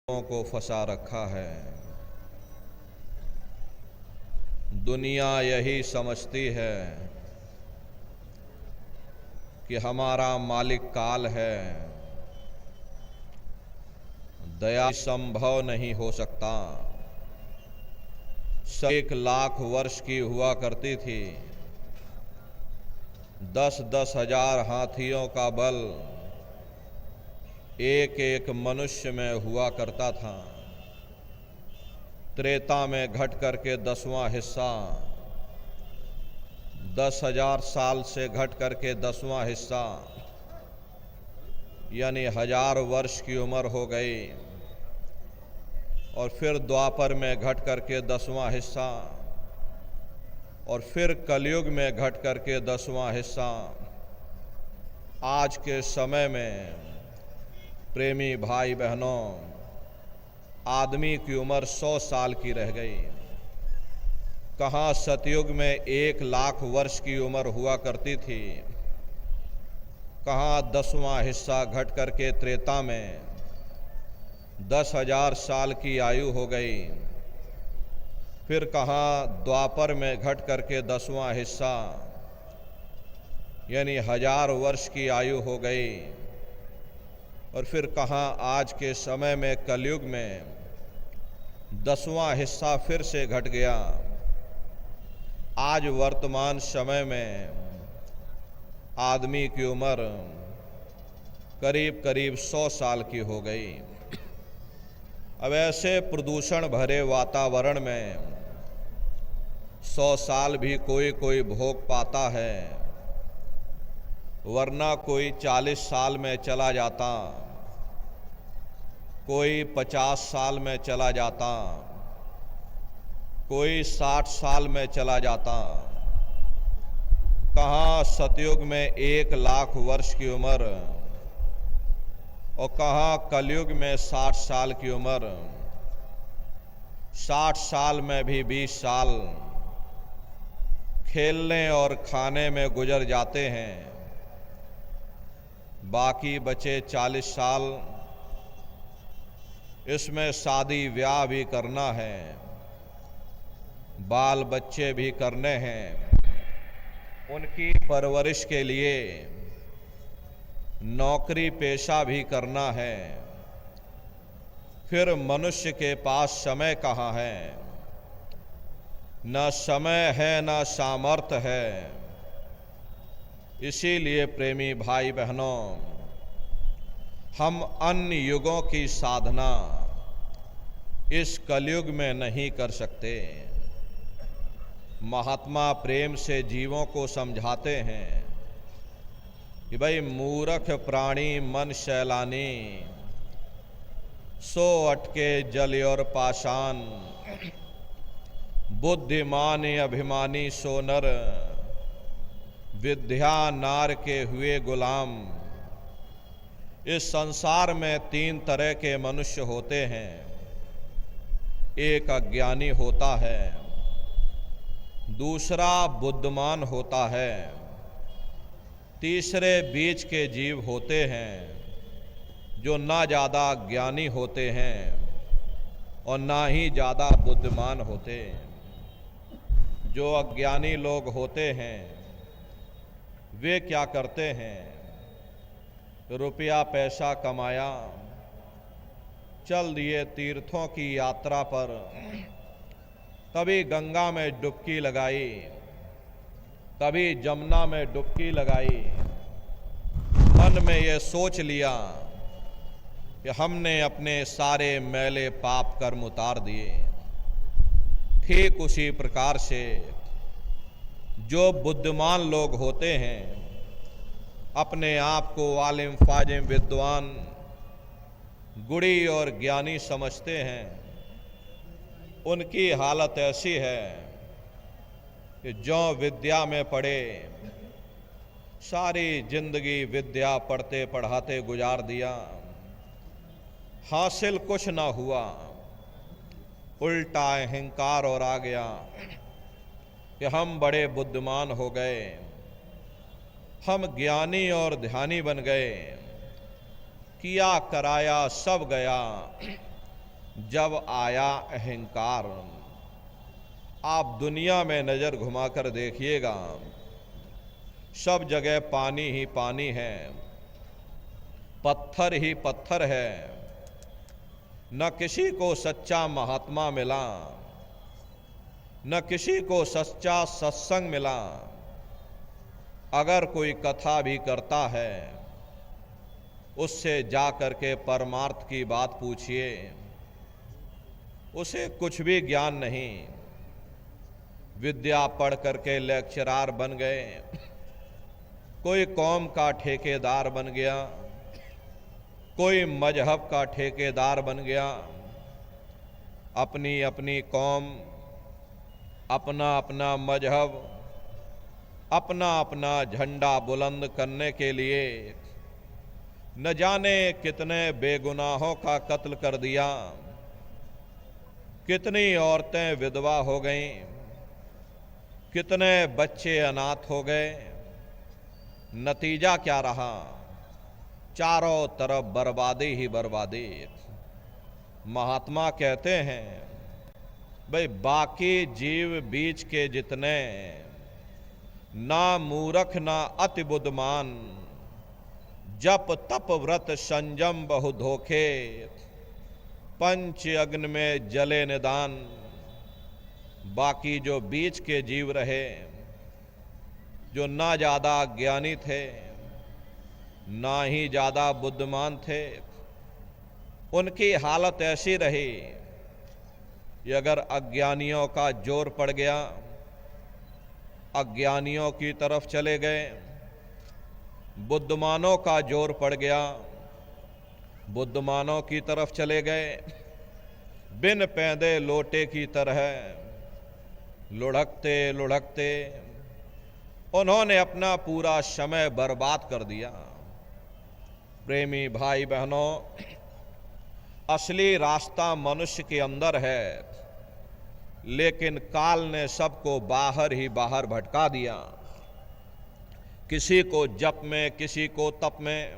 को फंसा रखा है। दुनिया यही समझती है कि हमारा मालिक काल है, दया संभव नहीं हो सकता। 1,00,000 वर्ष की हुआ करती थी, 10-10 हजार हाथियों का बल एक एक मनुष्य में हुआ करता था। त्रेता में घट करके 10वां हिस्सा, 10,000 साल से घट करके 10वां हिस्सा, यानी 1000 वर्ष की उम्र हो गई। और फिर द्वापर में घट करके 10वां हिस्सा, और फिर कलयुग में घट करके 10वां हिस्सा। आज के समय में प्रेमी भाई बहनों, आदमी की उम्र 100 साल की रह गई। कहाँ सतयुग में 1,00,000 वर्ष की उम्र हुआ करती थी, कहाँ 10वां हिस्सा घट करके त्रेता में 10,000 साल की आयु हो गई। फिर कहाँ द्वापर में घट करके 10वां हिस्सा, यानी 1000 वर्ष की आयु हो गई। और फिर कहाँ आज के समय में कलयुग में 10वां हिस्सा फिर से घट गया। आज वर्तमान समय में आदमी की उम्र करीब करीब 100 साल की हो गई। अब ऐसे प्रदूषण भरे वातावरण में 100 साल भी कोई कोई भोग पाता है, वरना कोई 40 साल में चला जाता, कोई 50 साल में चला जाता, कोई 60 साल में चला जाता। कहाँ सतयुग में 1,00,000 वर्ष की उम्र, और कहाँ कलयुग में 60 साल की उम्र। 60 साल में भी 20 साल खेलने और खाने में गुजर जाते हैं, बाकी बचे 40 साल, इसमें शादी ब्याह भी करना है, बाल बच्चे भी करने हैं, उनकी परवरिश के लिए नौकरी पेशा भी करना है। फिर मनुष्य के पास समय कहाँ है, न समय है न सामर्थ्य है। इसीलिए प्रेमी भाई बहनों, हम अन्य युगों की साधना इस कलयुग में नहीं कर सकते। महात्मा प्रेम से जीवों को समझाते हैं कि भाई, मूर्ख प्राणी मन शैलानी, सो अटके जल और पाषाण, बुद्धिमान अभिमानी सो नर, विद्या नार के हुए गुलाम। इस संसार में 3 तरह के मनुष्य होते हैं। एक अज्ञानी होता है, दूसरा बुद्धिमान होता है, तीसरे बीच के जीव होते हैं जो ना ज़्यादा ज्ञानी होते हैं और ना ही ज़्यादा बुद्धिमान होते। जो अज्ञानी लोग होते हैं वे क्या करते हैं, रुपया पैसा कमाया, चल दिए तीर्थों की यात्रा पर, कभी गंगा में डुबकी लगाई, कभी जमुना में डुबकी लगाई। मन में ये सोच लिया कि हमने अपने सारे मैले पाप कर्म उतार दिए। ठीक उसी प्रकार से जो बुद्धिमान लोग होते हैं, अपने आप को आलिम फाजिम विद्वान गुणी और ज्ञानी समझते हैं, उनकी हालत ऐसी है कि जो विद्या में पढ़े, सारी जिंदगी विद्या पढ़ते पढ़ाते गुजार दिया, हासिल कुछ ना हुआ, उल्टा अहंकार और आ गया कि हम बड़े बुद्धिमान हो गए, हम ज्ञानी और ध्यानी बन गए, किया कराया सब गया, जब आया अहंकार। आप दुनिया में नजर घुमाकर देखिएगा, सब जगह पानी ही पानी है, पत्थर ही पत्थर है। न किसी को सच्चा महात्मा मिला, न किसी को सच्चा सत्संग मिला। अगर कोई कथा भी करता है, उससे जा करके परमार्थ की बात पूछिए, उसे कुछ भी ज्ञान नहीं। विद्या पढ़ करके लेक्चरार बन गए, कोई कौम का ठेकेदार बन गया, कोई मजहब का ठेकेदार बन गया। अपनी अपनी कौम, अपना अपना मजहब, अपना अपना झंडा बुलंद करने के लिए न जाने कितने बेगुनाहों का कत्ल कर दिया, कितनी औरतें विधवा हो गईं, कितने बच्चे अनाथ हो गए। नतीजा क्या रहा? चारों तरफ बर्बादी ही बर्बादी। महात्मा कहते हैं, भाई बाकी जीव बीच के जितने, ना मूरख ना अति बुद्धिमान, जप तप व्रत संयम बहु धोखे, पंच अग्नि में जले निदान। बाकी जो बीच के जीव रहे, जो ना ज्यादा ज्ञानी थे, ना ही ज्यादा बुद्धिमान थे, उनकी हालत ऐसी रही कि अगर अज्ञानियों का जोर पड़ गया, अज्ञानियों की तरफ चले गए, बुद्धिमानों का जोर पड़ गया, बुद्धिमानों की तरफ चले गए, बिन पैदे लोटे की तरह लुढ़कते लुढ़कते उन्होंने अपना पूरा समय बर्बाद कर दिया। प्रेमी भाई बहनों, असली रास्ता मनुष्य के अंदर है, लेकिन काल ने सबको बाहर ही बाहर भटका दिया। किसी को जप में, किसी को तप में,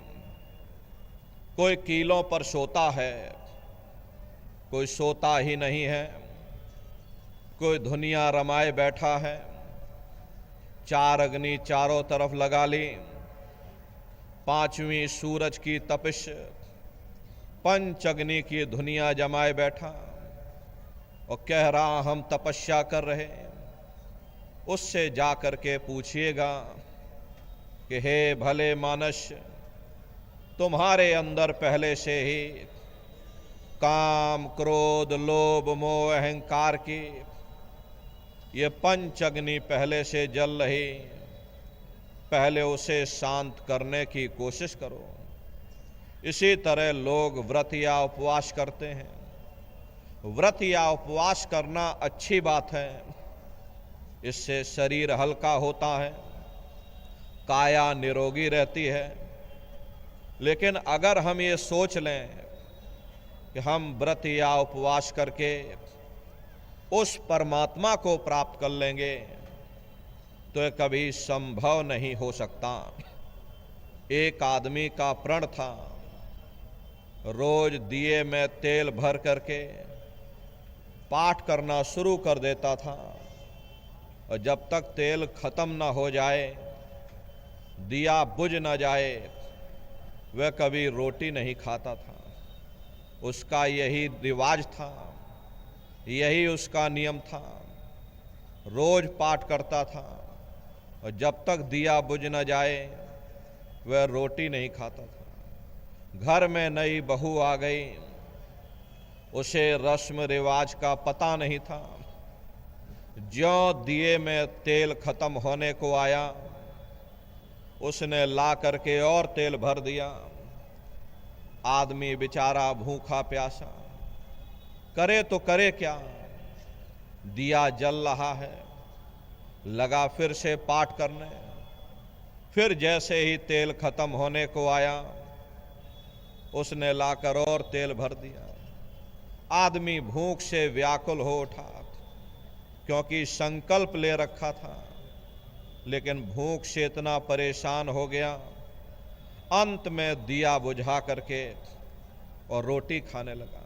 कोई कीलों पर सोता है, कोई सोता ही नहीं है, कोई दुनिया रमाए बैठा है। चार अग्नि चारों तरफ लगा ली, पांचवी सूरज की तपिश, पंच अग्नि की दुनिया जमाए बैठा और कह रहा हम तपस्या कर रहे। उससे जा करके पूछिएगा कि हे भले मानस, तुम्हारे अंदर पहले से ही काम क्रोध लोभ मोह अहंकार की ये पंच अग्नि पहले से जल रही, पहले उसे शांत करने की कोशिश करो। इसी तरह लोग व्रत या उपवास करते हैं। व्रत या उपवास करना अच्छी बात है, इससे शरीर हल्का होता है, काया निरोगी रहती है। लेकिन अगर हम ये सोच लें कि हम व्रत या उपवास करके उस परमात्मा को प्राप्त कर लेंगे, तो ये कभी संभव नहीं हो सकता। एक आदमी का प्रण था, रोज दिए में तेल भर करके पाठ करना शुरू कर देता था, और जब तक तेल खत्म ना हो जाए, दिया बुझ ना जाए, वह कभी रोटी नहीं खाता था। उसका यही रिवाज था, यही उसका नियम था। रोज पाठ करता था और जब तक दिया बुझ न जाए वह रोटी नहीं खाता था। घर में नई बहू आ गई, उसे रस्म रिवाज का पता नहीं था। ज्यों दिए में तेल खत्म होने को आया, उसने ला करके और तेल भर दिया। आदमी बेचारा भूखा प्यासा, करे तो करे क्या? दिया जल रहा है, लगा फिर से पाठ करने। फिर जैसे ही तेल खत्म होने को आया, उसने लाकर और तेल भर दिया। आदमी भूख से व्याकुल हो उठा, क्योंकि संकल्प ले रखा था, लेकिन भूख से इतना परेशान हो गया, अंत में दिया बुझा करके और रोटी खाने लगा।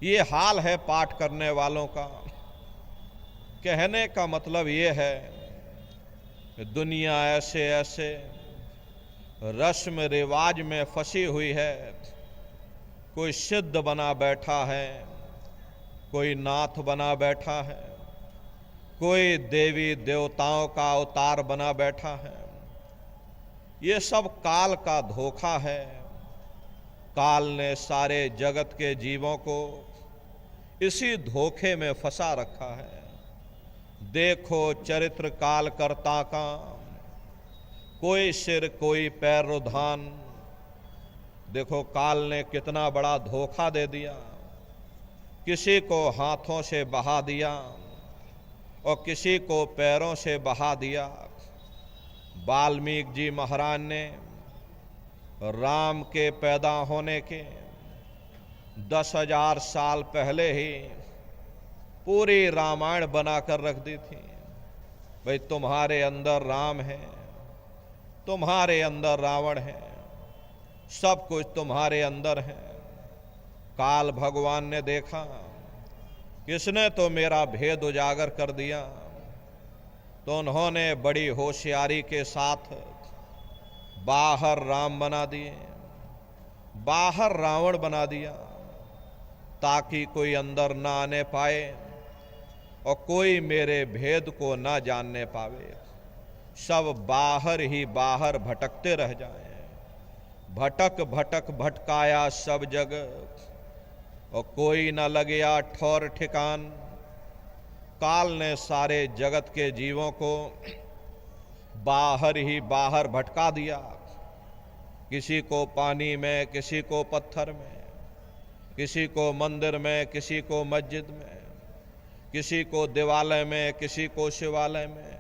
ये हाल है पाठ करने वालों का। कहने का मतलब ये है कि दुनिया ऐसे ऐसे रस्म रिवाज में फंसी हुई है। कोई सिद्ध बना बैठा है, कोई नाथ बना बैठा है, कोई देवी देवताओं का अवतार बना बैठा है। ये सब काल का धोखा है। काल ने सारे जगत के जीवों को इसी धोखे में फंसा रखा है। देखो चरित्र काल करता का, कोई सिर कोई पैर रुधान। देखो काल ने कितना बड़ा धोखा दे दिया। किसी को हाथों से बहा दिया और किसी को पैरों से बहा दिया। वाल्मीकि जी महाराज ने राम के पैदा होने के 10,000 साल पहले ही पूरी रामायण बनाकर रख दी थी। भाई तुम्हारे अंदर राम है, तुम्हारे अंदर रावण है, सब कुछ तुम्हारे अंदर है। काल भगवान ने देखा, इसने तो मेरा भेद उजागर कर दिया, तो उन्होंने बड़ी होशियारी के साथ बाहर राम बना दिए, बाहर रावण बना दिया, ताकि कोई अंदर ना आने पाए और कोई मेरे भेद को ना जानने पावे। सब बाहर ही बाहर भटकते रह जाएं। भटक भटक भटकाया सब जग और कोई न लगया ठौर ठिकान। काल ने सारे जगत के जीवों को बाहर ही बाहर भटका दिया। किसी को पानी में, किसी को पत्थर में, किसी को मंदिर में, किसी को मस्जिद में, किसी को देवालय में, किसी को शिवालय में।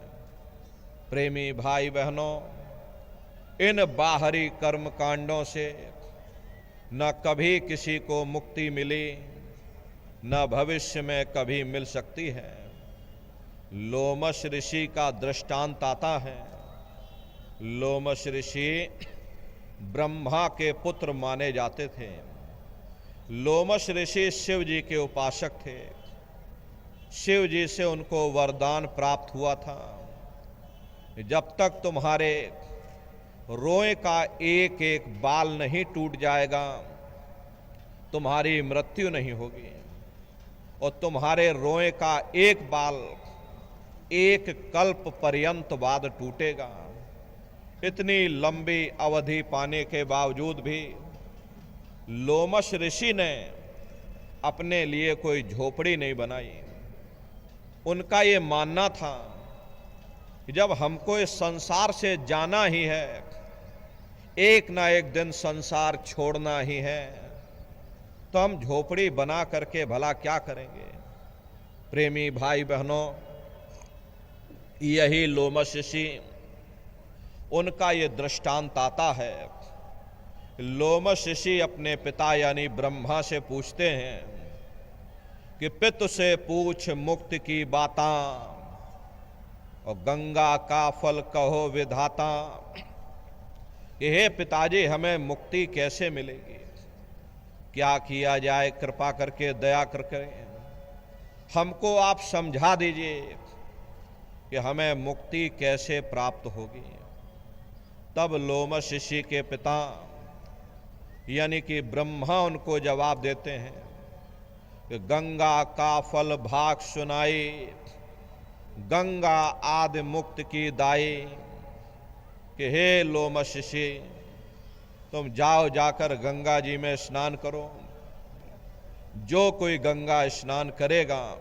प्रेमी भाई बहनों, इन बाहरी कर्म कांडों से न कभी किसी को मुक्ति मिली, न भविष्य में कभी मिल सकती है। लोमश ऋषि का दृष्टांत आता है। लोमश ऋषि ब्रह्मा के पुत्र माने जाते थे। लोमश ऋषि शिव जी के उपासक थे। शिव जी से उनको वरदान प्राप्त हुआ था, जब तक तुम्हारे रोए का एक एक बाल नहीं टूट जाएगा, तुम्हारी मृत्यु नहीं होगी। और तुम्हारे रोए का एक बाल एक कल्प पर्यंत बाद टूटेगा। इतनी लंबी अवधि पाने के बावजूद भी लोमश ऋषि ने अपने लिए कोई झोपड़ी नहीं बनाई। उनका ये मानना था कि जब हमको इस संसार से जाना ही है, एक ना एक दिन संसार छोड़ना ही है, तो हम झोपड़ी बना करके भला क्या करेंगे। प्रेमी भाई बहनों, यही लोमश ऋषि, उनका ये दृष्टांत आता है। लोमश ऋषि अपने पिता यानी ब्रह्मा से पूछते हैं कि पितु से पूछ मुक्ति की बाता और गंगा का फल कहो विधाता। हे पिताजी, हमें मुक्ति कैसे मिलेगी, क्या किया जाए, कृपा करके दया करके हमको आप समझा दीजिए कि हमें मुक्ति कैसे प्राप्त होगी। तब लोमश ऋषि के पिता यानी कि ब्रह्मा उनको जवाब देते हैं कि गंगा का फल भाग सुनाई, गंगा आदि मुक्त की दाई। कि हे लोमश ऋषि, तुम जाओ, जाकर गंगा जी में स्नान करो। जो कोई गंगा स्नान करेगा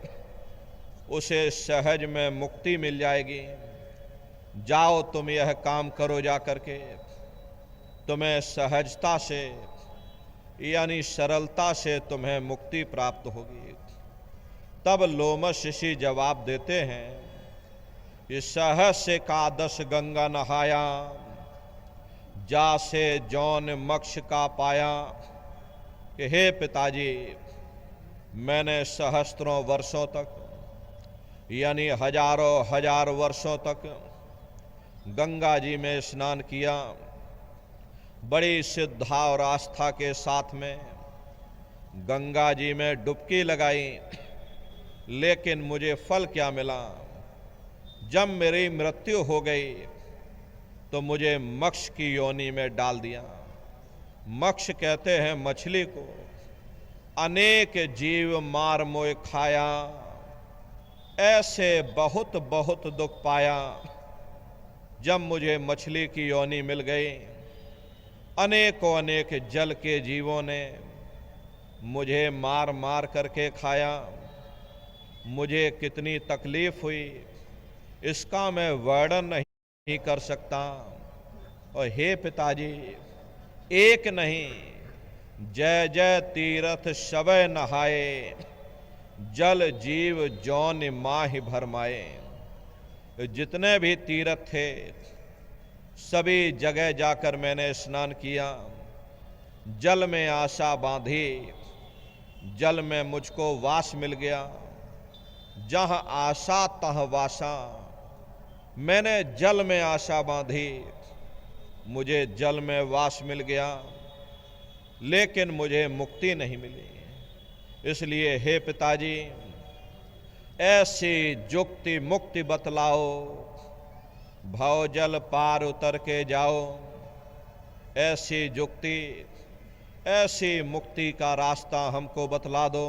उसे सहज में मुक्ति मिल जाएगी। जाओ तुम यह काम करो, जा करके तुम्हें सहजता से यानी सरलता से तुम्हें मुक्ति प्राप्त होगी। तब लोमश ऋषि जवाब देते हैं कि सहज से का 10 गंगा नहाया, जा से जौन मोक्ष का पाया। कि हे पिताजी, मैंने सहस्त्रों वर्षों तक यानी हजारों हजार वर्षों तक गंगा जी में स्नान किया। बड़ी श्रद्धा और आस्था के साथ में गंगा जी में डुबकी लगाई, लेकिन मुझे फल क्या मिला? जब मेरी मृत्यु हो गई तो मुझे मक्ष की योनि में डाल दिया। मक्ष कहते हैं मछली को। अनेक जीव मार मोए खाया, ऐसे बहुत बहुत दुख पाया। जब मुझे मछली की योनि मिल गई, अनेकों अनेक जल के जीवों ने मुझे मार मार करके खाया। मुझे कितनी तकलीफ हुई, इसका मैं वर्णन नहीं कर सकता। और हे पिताजी, एक नहीं, जय जय तीरथ शवय नहाए, जल जीव जौन माहि भरमाए। जितने भी तीर्थ थे, सभी जगह जाकर मैंने स्नान किया, जल में आशा बांधी, जल में मुझको वास मिल गया। जहाँ आशा तह वासा, मैंने जल में आशा बांधी, मुझे जल में वास मिल गया, लेकिन मुझे मुक्ति नहीं मिली। इसलिए हे पिताजी, ऐसी जुक्ति मुक्ति बतलाओ, भव जल पार उतर के जाओ। ऐसी जुक्ति, ऐसी मुक्ति का रास्ता हमको बतला दो,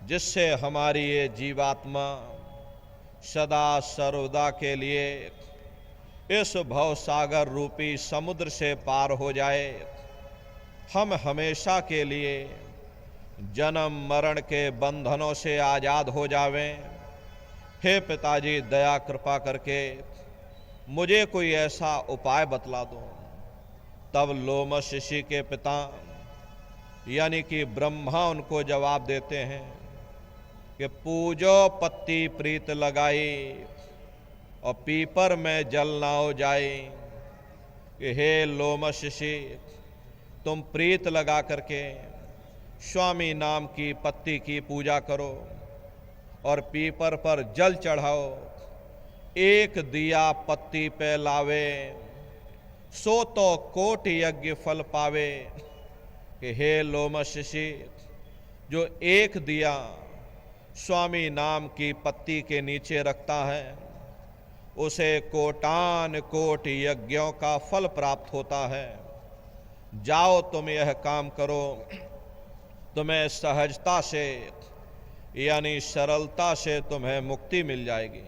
जिससे हमारी ये जीवात्मा सदा सर्वदा के लिए इस भव सागर रूपी समुद्र से पार हो जाए। हम हमेशा के लिए जन्म मरण के बंधनों से आजाद हो जावें। हे पिताजी, दया कृपा करके मुझे कोई ऐसा उपाय बतला दो। तब लोमश ऋषि के पिता यानी कि ब्रह्मा उनको जवाब देते हैं कि पूजो पत्ती प्रीत लगाई और पीपर में जल नाव जाई। कि हे लोमश ऋषि, तुम प्रीत लगा करके स्वामी नाम की पत्ती की पूजा करो और पीपर पर जल चढ़ाओ। एक दिया पत्ती पे लावे, सो तो कोटि यज्ञ फल पावे। कि हे लोमश ऋषि, जो एक दिया स्वामी नाम की पत्ती के नीचे रखता है, उसे कोटान कोटि यज्ञों का फल प्राप्त होता है। जाओ तुम यह काम करो, तुम्हें सहजता से यानी सरलता से तुम्हें मुक्ति मिल जाएगी।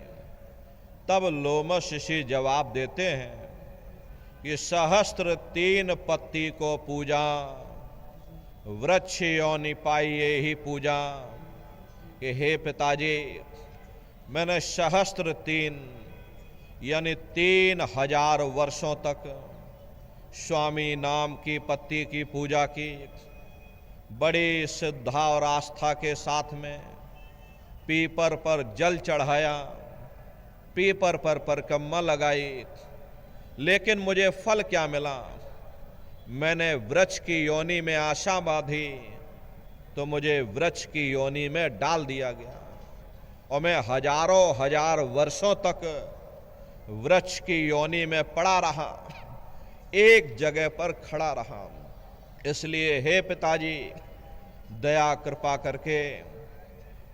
तब लोमश ऋषि जवाब देते हैं कि सहस्त्र 3 पत्ती को पूजा, वृक्ष योनि पाइये ही पूजा। कि हे पिताजी, मैंने सहस्त्र 3 यानी 3000 वर्षों तक स्वामी नाम की पत्ती की पूजा की, बड़ी श्रद्धा और आस्था के साथ में पीपर पर जल चढ़ाया, पीपर पर परिक्रमा लगाई, लेकिन मुझे फल क्या मिला? मैंने वृक्ष की योनि में आशा बांधी तो मुझे वृक्ष की योनि में डाल दिया गया और मैं हजारों हजार वर्षों तक वृक्ष की योनि में पड़ा रहा, एक जगह पर खड़ा रहा। इसलिए हे पिताजी, दया कृपा करके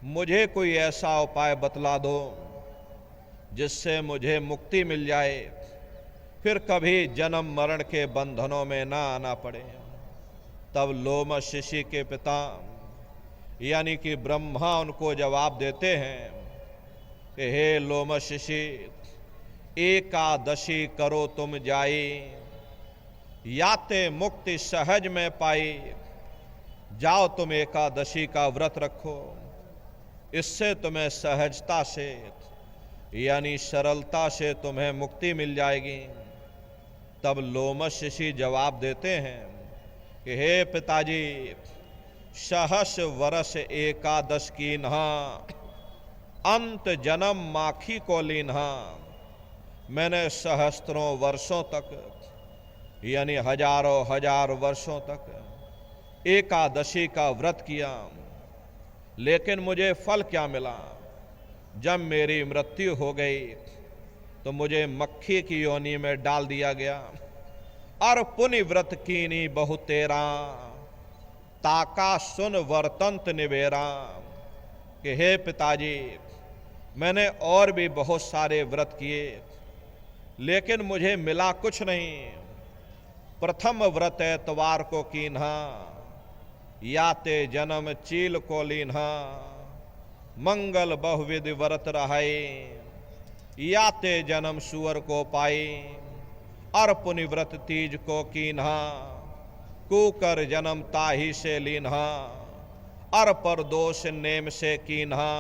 मुझे कोई ऐसा उपाय बतला दो जिससे मुझे मुक्ति मिल जाए, फिर कभी जन्म मरण के बंधनों में ना आना पड़े। तब लोमश ऋषि के पिता यानी कि ब्रह्मा उनको जवाब देते हैं कि हे लोमश ऋषि, एकादशी करो तुम जाई, याते मुक्ति सहज में पाई। जाओ तुम एकादशी का व्रत रखो, इससे तुम्हें सहजता से यानी सरलता से तुम्हें मुक्ति मिल जाएगी। तब लोमश ऋषि जवाब देते हैं कि हे पिताजी, सहस वर्ष एकादश की नहा, अंत जन्म माखी को लीन्हा। मैंने सहस्त्रों वर्षों तक यानी हजारों हजार वर्षों तक एकादशी का व्रत किया, लेकिन मुझे फल क्या मिला? जब मेरी मृत्यु हो गई तो मुझे मक्खी की योनि में डाल दिया गया। और पुण्य व्रत कीनी बहु तेरा, ताका सुन वर्तंत निवेरा, कि हे पिताजी, मैंने और भी बहुत सारे व्रत किए लेकिन मुझे मिला कुछ नहीं। प्रथम व्रत एतवार को कीन्हा, याते जन्म चील को लीन्हा। मंगल बहुविधि व्रत रहाई, याते जन्म सुअर को पाई। अर पुनि व्रत तीज को कीन्हा, कुकर जन्म ताही से लीन्हा। अर पर दोष नेम से कीन्हा,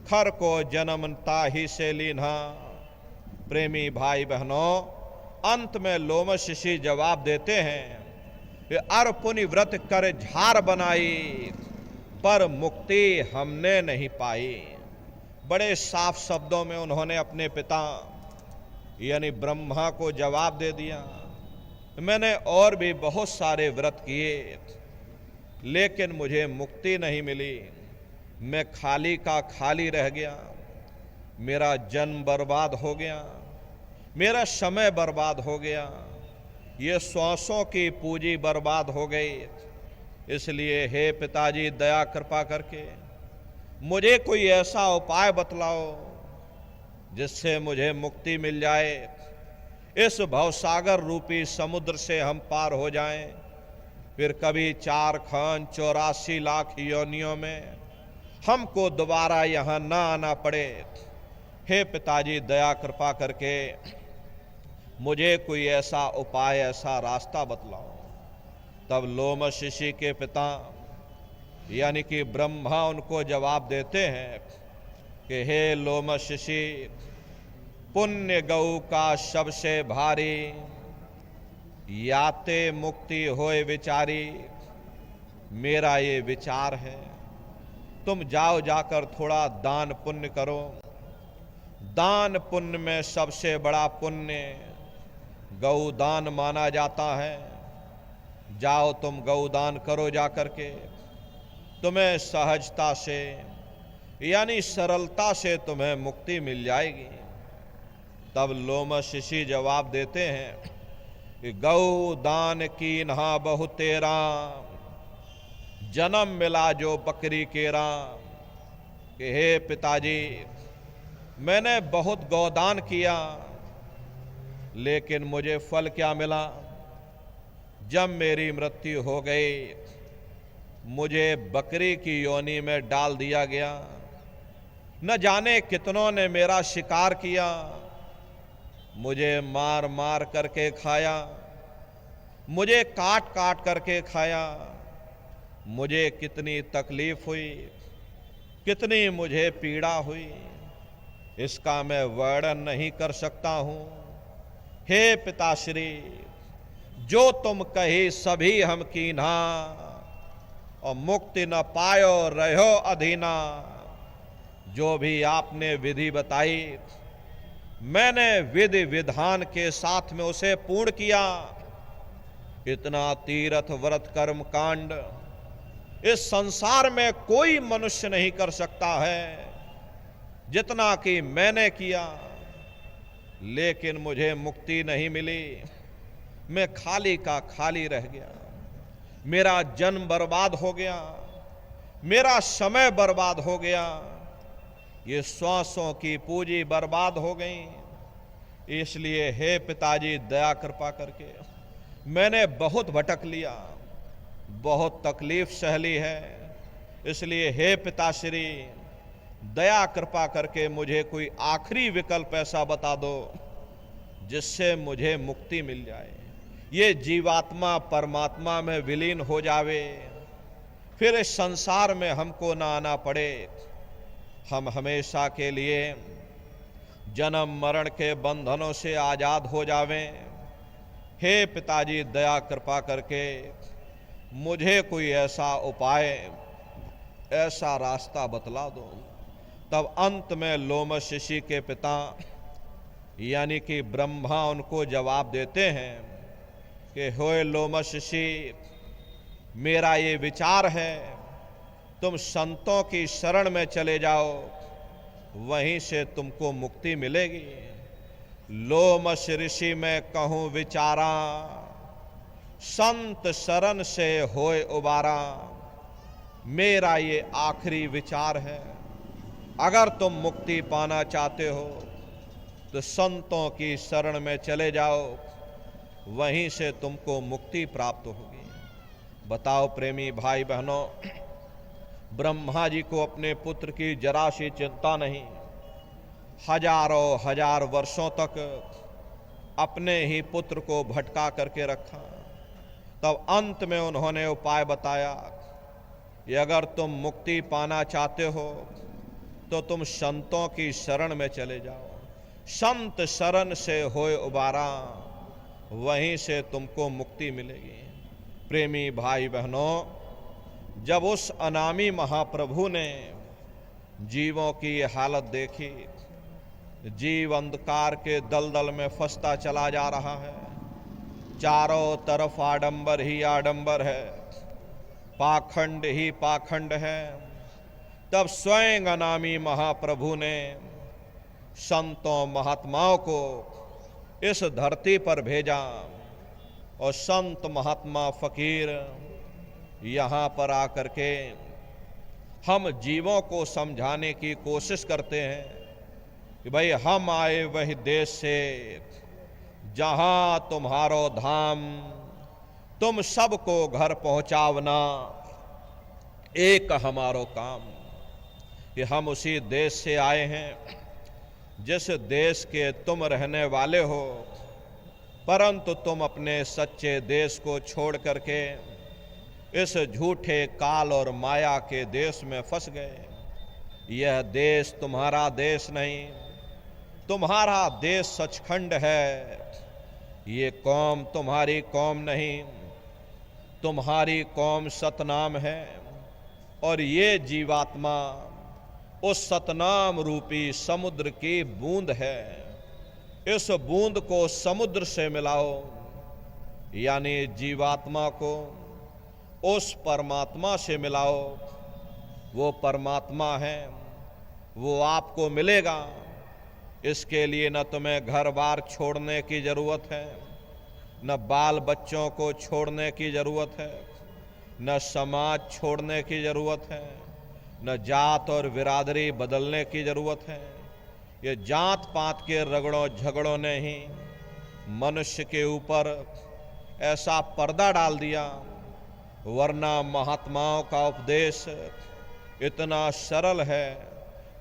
खर को जन्म ताही से लीन्हा। प्रेमी भाई बहनों, अंत में लोमश ऋषि जवाब देते हैं कि अर पुनि व्रत कर झार बनाई, पर मुक्ति हमने नहीं पाई। बड़े साफ शब्दों में उन्होंने अपने पिता यानी ब्रह्मा को जवाब दे दिया। मैंने और भी बहुत सारे व्रत किए लेकिन मुझे मुक्ति नहीं मिली। मैं खाली का खाली रह गया, मेरा जन्म बर्बाद हो गया, मेरा समय बर्बाद हो गया, ये श्वासों की पूंजी बर्बाद हो गई। इसलिए हे पिताजी, दया कृपा करके मुझे कोई ऐसा उपाय बतलाओ जिससे मुझे मुक्ति मिल जाए। इस भवसागर रूपी समुद्र से हम पार हो जाएं, फिर कभी 4 खंड 84 लाख योनियों में हमको दोबारा यहाँ ना आना पड़े। हे पिताजी, दया कृपा करके मुझे कोई ऐसा उपाय, ऐसा रास्ता बतलाओ। तब लोमश ऋषि के पिता यानी कि ब्रह्मा उनको जवाब देते हैं कि हे लोमश ऋषि, पुण्य गौ का सबसे भारी, याते मुक्ति होए विचारी। मेरा ये विचार है, तुम जाओ, जाकर थोड़ा दान पुण्य करो। दान पुण्य में सबसे बड़ा पुण्य गौदान माना जाता है। जाओ तुम गौदान करो, जाकर के तुम्हें सहजता से यानी सरलता से तुम्हें मुक्ति मिल जाएगी। तब लोमश ऋषि जवाब देते हैं कि गौ दान कीन्हा बहु तेरा, जन्म मिला जो बकरी केरा। कि हे पिताजी, मैंने बहुत गौदान किया लेकिन मुझे फल क्या मिला? जब मेरी मृत्यु हो गई मुझे बकरी की योनि में डाल दिया गया। न जाने कितनों ने मेरा शिकार किया, मुझे मार मार करके खाया, मुझे काट काट करके खाया। मुझे कितनी तकलीफ हुई, कितनी मुझे पीड़ा हुई, इसका मैं वर्णन नहीं कर सकता हूं। हे पिताश्री, जो तुम कही सभी हम कीन्हा, और मुक्ति न पायो रहो अधीना। जो भी आपने विधि बताई, मैंने विधि विधान के साथ में उसे पूर्ण किया। इतना तीर्थ व्रत कर्म कांड इस संसार में कोई मनुष्य नहीं कर सकता है जितना कि मैंने किया, लेकिन मुझे मुक्ति नहीं मिली। मैं खाली का खाली रह गया, मेरा जन्म बर्बाद हो गया, मेरा समय बर्बाद हो गया, ये श्वासों की पूंजी बर्बाद हो गई। इसलिए हे पिताजी, दया कृपा करके मैंने बहुत भटक लिया, बहुत तकलीफ सह ली है। इसलिए हे पिताश्री, दया कृपा करके मुझे कोई आखिरी विकल्प ऐसा बता दो जिससे मुझे मुक्ति मिल जाए, ये जीवात्मा परमात्मा में विलीन हो जावे, फिर इस संसार में हमको ना आना पड़े, हम हमेशा के लिए जन्म मरण के बंधनों से आजाद हो जावें। हे पिताजी, दया कृपा करके मुझे कोई ऐसा उपाय, ऐसा रास्ता बतला दो। तब अंत में लोमश ऋषि के पिता यानी कि ब्रह्मा उनको जवाब देते हैं कि होए लोमश ऋषि, मेरा ये विचार है, तुम संतों की शरण में चले जाओ, वहीं से तुमको मुक्ति मिलेगी। लोमश ऋषि मैं कहूँ विचारा, संत शरण से होए उबारा, मेरा ये आखिरी विचार है। अगर तुम मुक्ति पाना चाहते हो तो संतों की शरण में चले जाओ, वहीं से तुमको मुक्ति प्राप्त होगी। बताओ प्रेमी भाई बहनों, ब्रह्मा जी को अपने पुत्र की जरा सी चिंता नहीं। हजारों हजार वर्षों तक अपने ही पुत्र को भटका करके रखा। तब अंत में उन्होंने उपाय बताया कि अगर तुम मुक्ति पाना चाहते हो तो तुम संतों की शरण में चले जाओ। संत शरण से होए उबारा, वहीं से तुमको मुक्ति मिलेगी। प्रेमी भाई बहनों, जब उस अनामी महाप्रभु ने जीवों की ये हालत देखी, जीव अंधकार के दलदल में फंसता चला जा रहा है, चारों तरफ आडंबर ही आडंबर है, पाखंड ही पाखंड है, तब स्वयं अनामी महाप्रभु ने संतों महात्माओं को इस धरती पर भेजा और संत महात्मा फकीर यहाँ पर आकर के हम जीवों को समझाने की कोशिश करते हैं कि भाई हम आए वही देश से जहाँ तुम्हारो धाम, तुम सबको घर पहुँचावना एक हमारो काम। कि हम उसी देश से आए हैं जिस देश के तुम रहने वाले हो, परंतु तुम अपने सच्चे देश को छोड़ करके इस झूठे काल और माया के देश में फंस गए। यह देश तुम्हारा देश नहीं, तुम्हारा देश सचखंड है। ये कौम तुम्हारी कौम नहीं, तुम्हारी कौम सतनाम है। और ये जीवात्मा उस सतनाम रूपी समुद्र की बूंद है। इस बूंद को समुद्र से मिलाओ, यानी जीवात्मा को उस परमात्मा से मिलाओ। वो परमात्मा है, वो आपको मिलेगा। इसके लिए न तुम्हें घर बार छोड़ने की जरूरत है, न बाल बच्चों को छोड़ने की जरूरत है, न समाज छोड़ने की जरूरत है, न जात और बिरादरी बदलने की जरूरत है। ये जात पात के रगड़ों झगड़ों ने ही मनुष्य के ऊपर ऐसा पर्दा डाल दिया, वरना महात्माओं का उपदेश इतना सरल है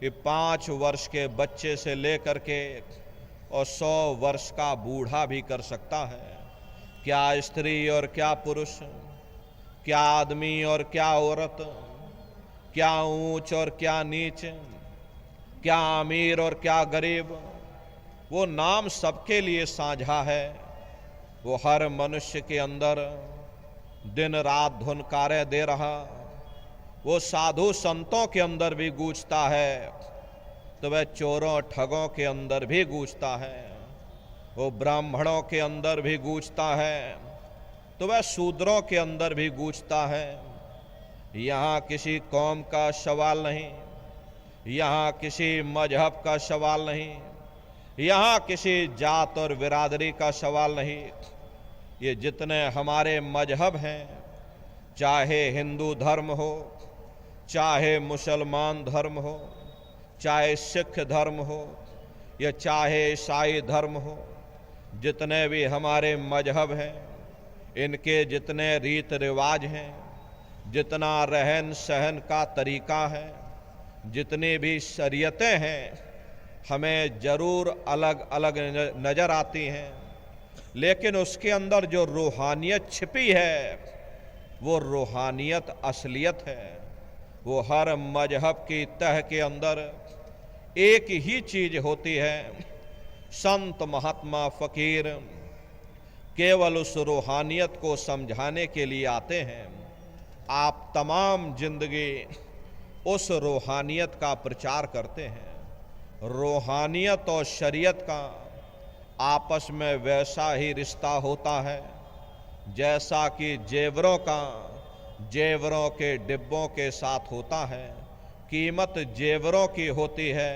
कि 5 वर्ष के बच्चे से लेकर के और 100 वर्ष का बूढ़ा भी कर सकता है। क्या स्त्री और क्या पुरुष, क्या आदमी और क्या औरत, क्या ऊंच और क्या नीच, क्या अमीर और क्या गरीब, वो नाम सबके लिए साझा है। वो हर मनुष्य के अंदर दिन रात धुनकारे दे रहा। वो साधु संतों के अंदर भी गूंजता है, तो वह चोरों ठगों के अंदर भी गूंजता है। वो ब्राह्मणों के अंदर भी गूंजता है, तो वह शूद्रों के अंदर भी गूंजता है। यहाँ किसी कौम का सवाल नहीं, यहाँ किसी मजहब का सवाल नहीं, यहाँ किसी जात और बिरादरी का सवाल नहीं। ये जितने हमारे मजहब हैं, चाहे हिंदू धर्म हो, चाहे मुसलमान धर्म हो, चाहे सिख धर्म हो, या चाहे ईसाई धर्म हो, जितने भी हमारे मजहब हैं, इनके जितने रीत रिवाज हैं, जितना रहन सहन का तरीका है, जितनी भी शरीयतें हैं, हमें जरूर अलग अलग नज़र आती हैं, लेकिन उसके अंदर जो रूहानियत छिपी है, वो रूहानियत असलियत है। वो हर मजहब की तह के अंदर एक ही चीज होती है। संत महात्मा फकीर केवल उस रूहानियत को समझाने के लिए आते हैं। आप तमाम जिंदगी उस रूहानियत का प्रचार करते हैं। रूहानियत और शरीयत का आपस में वैसा ही रिश्ता होता है जैसा कि जेवरों का जेवरों के डिब्बों के साथ होता है। कीमत जेवरों की होती है,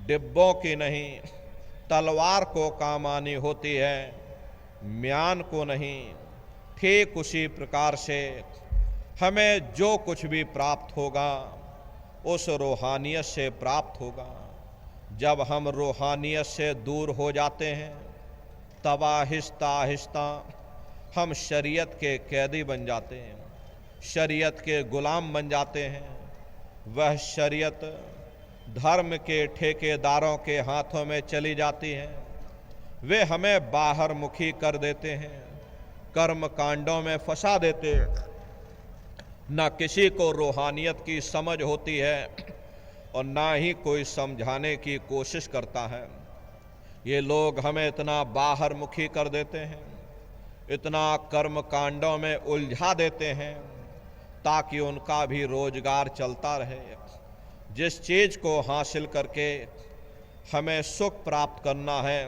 डिब्बों की नहीं। तलवार को काम आनी होती है, म्यान को नहीं। ठीक उसी प्रकार से हमें जो कुछ भी प्राप्त होगा उस रूहानियत से प्राप्त होगा। जब हम रूहानियत से दूर हो जाते हैं तब आहिस्ता आहिस्ता हम शरीयत के कैदी बन जाते हैं, शरीयत के गुलाम बन जाते हैं। वह शरीयत धर्म के ठेकेदारों के हाथों में चली जाती है। वे हमें बाहर मुखी कर देते हैं, कर्म कांडों में फंसा देते हैं। ना किसी को रूहानियत की समझ होती है और ना ही कोई समझाने की कोशिश करता है। ये लोग हमें इतना बाहर मुखी कर देते हैं, इतना कर्म कांडों में उलझा देते हैं ताकि उनका भी रोजगार चलता रहे। जिस चीज को हासिल करके हमें सुख प्राप्त करना है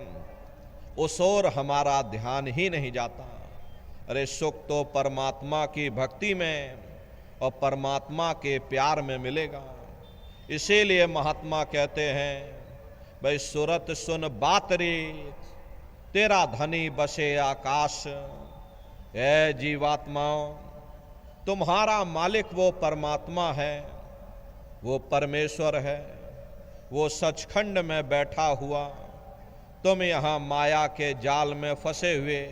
उस ओर हमारा ध्यान ही नहीं जाता। अरे सुख तो परमात्मा की भक्ति में और परमात्मा के प्यार में मिलेगा। इसीलिए महात्मा कहते हैं, भाई सूरत सुन बात रे, तेरा धनी बसे आकाश। ऐ जीवात्माओं, तुम्हारा मालिक वो परमात्मा है, वो परमेश्वर है, वो सचखंड में बैठा हुआ। तुम यहाँ माया के जाल में फंसे हुए,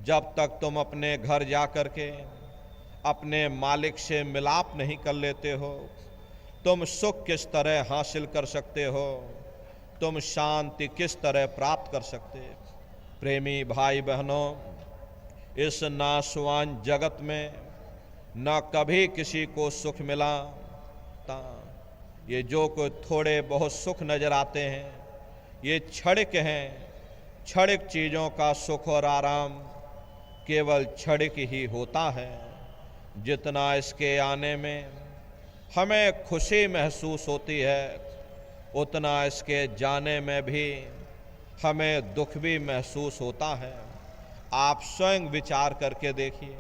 जब तक तुम अपने घर जा कर के अपने मालिक से मिलाप नहीं कर लेते हो, तुम सुख किस तरह हासिल कर सकते हो, तुम शांति किस तरह प्राप्त कर सकते। प्रेमी भाई बहनों, इस नाशवान जगत में न कभी किसी को सुख मिला। ये जो कोई थोड़े बहुत सुख नजर आते हैं ये क्षणिक हैं। क्षणिक चीज़ों का सुख और आराम केवल क्षणिक ही होता है। जितना इसके आने में हमें खुशी महसूस होती है, उतना इसके जाने में भी हमें दुख भी महसूस होता है। आप स्वयं विचार करके देखिए,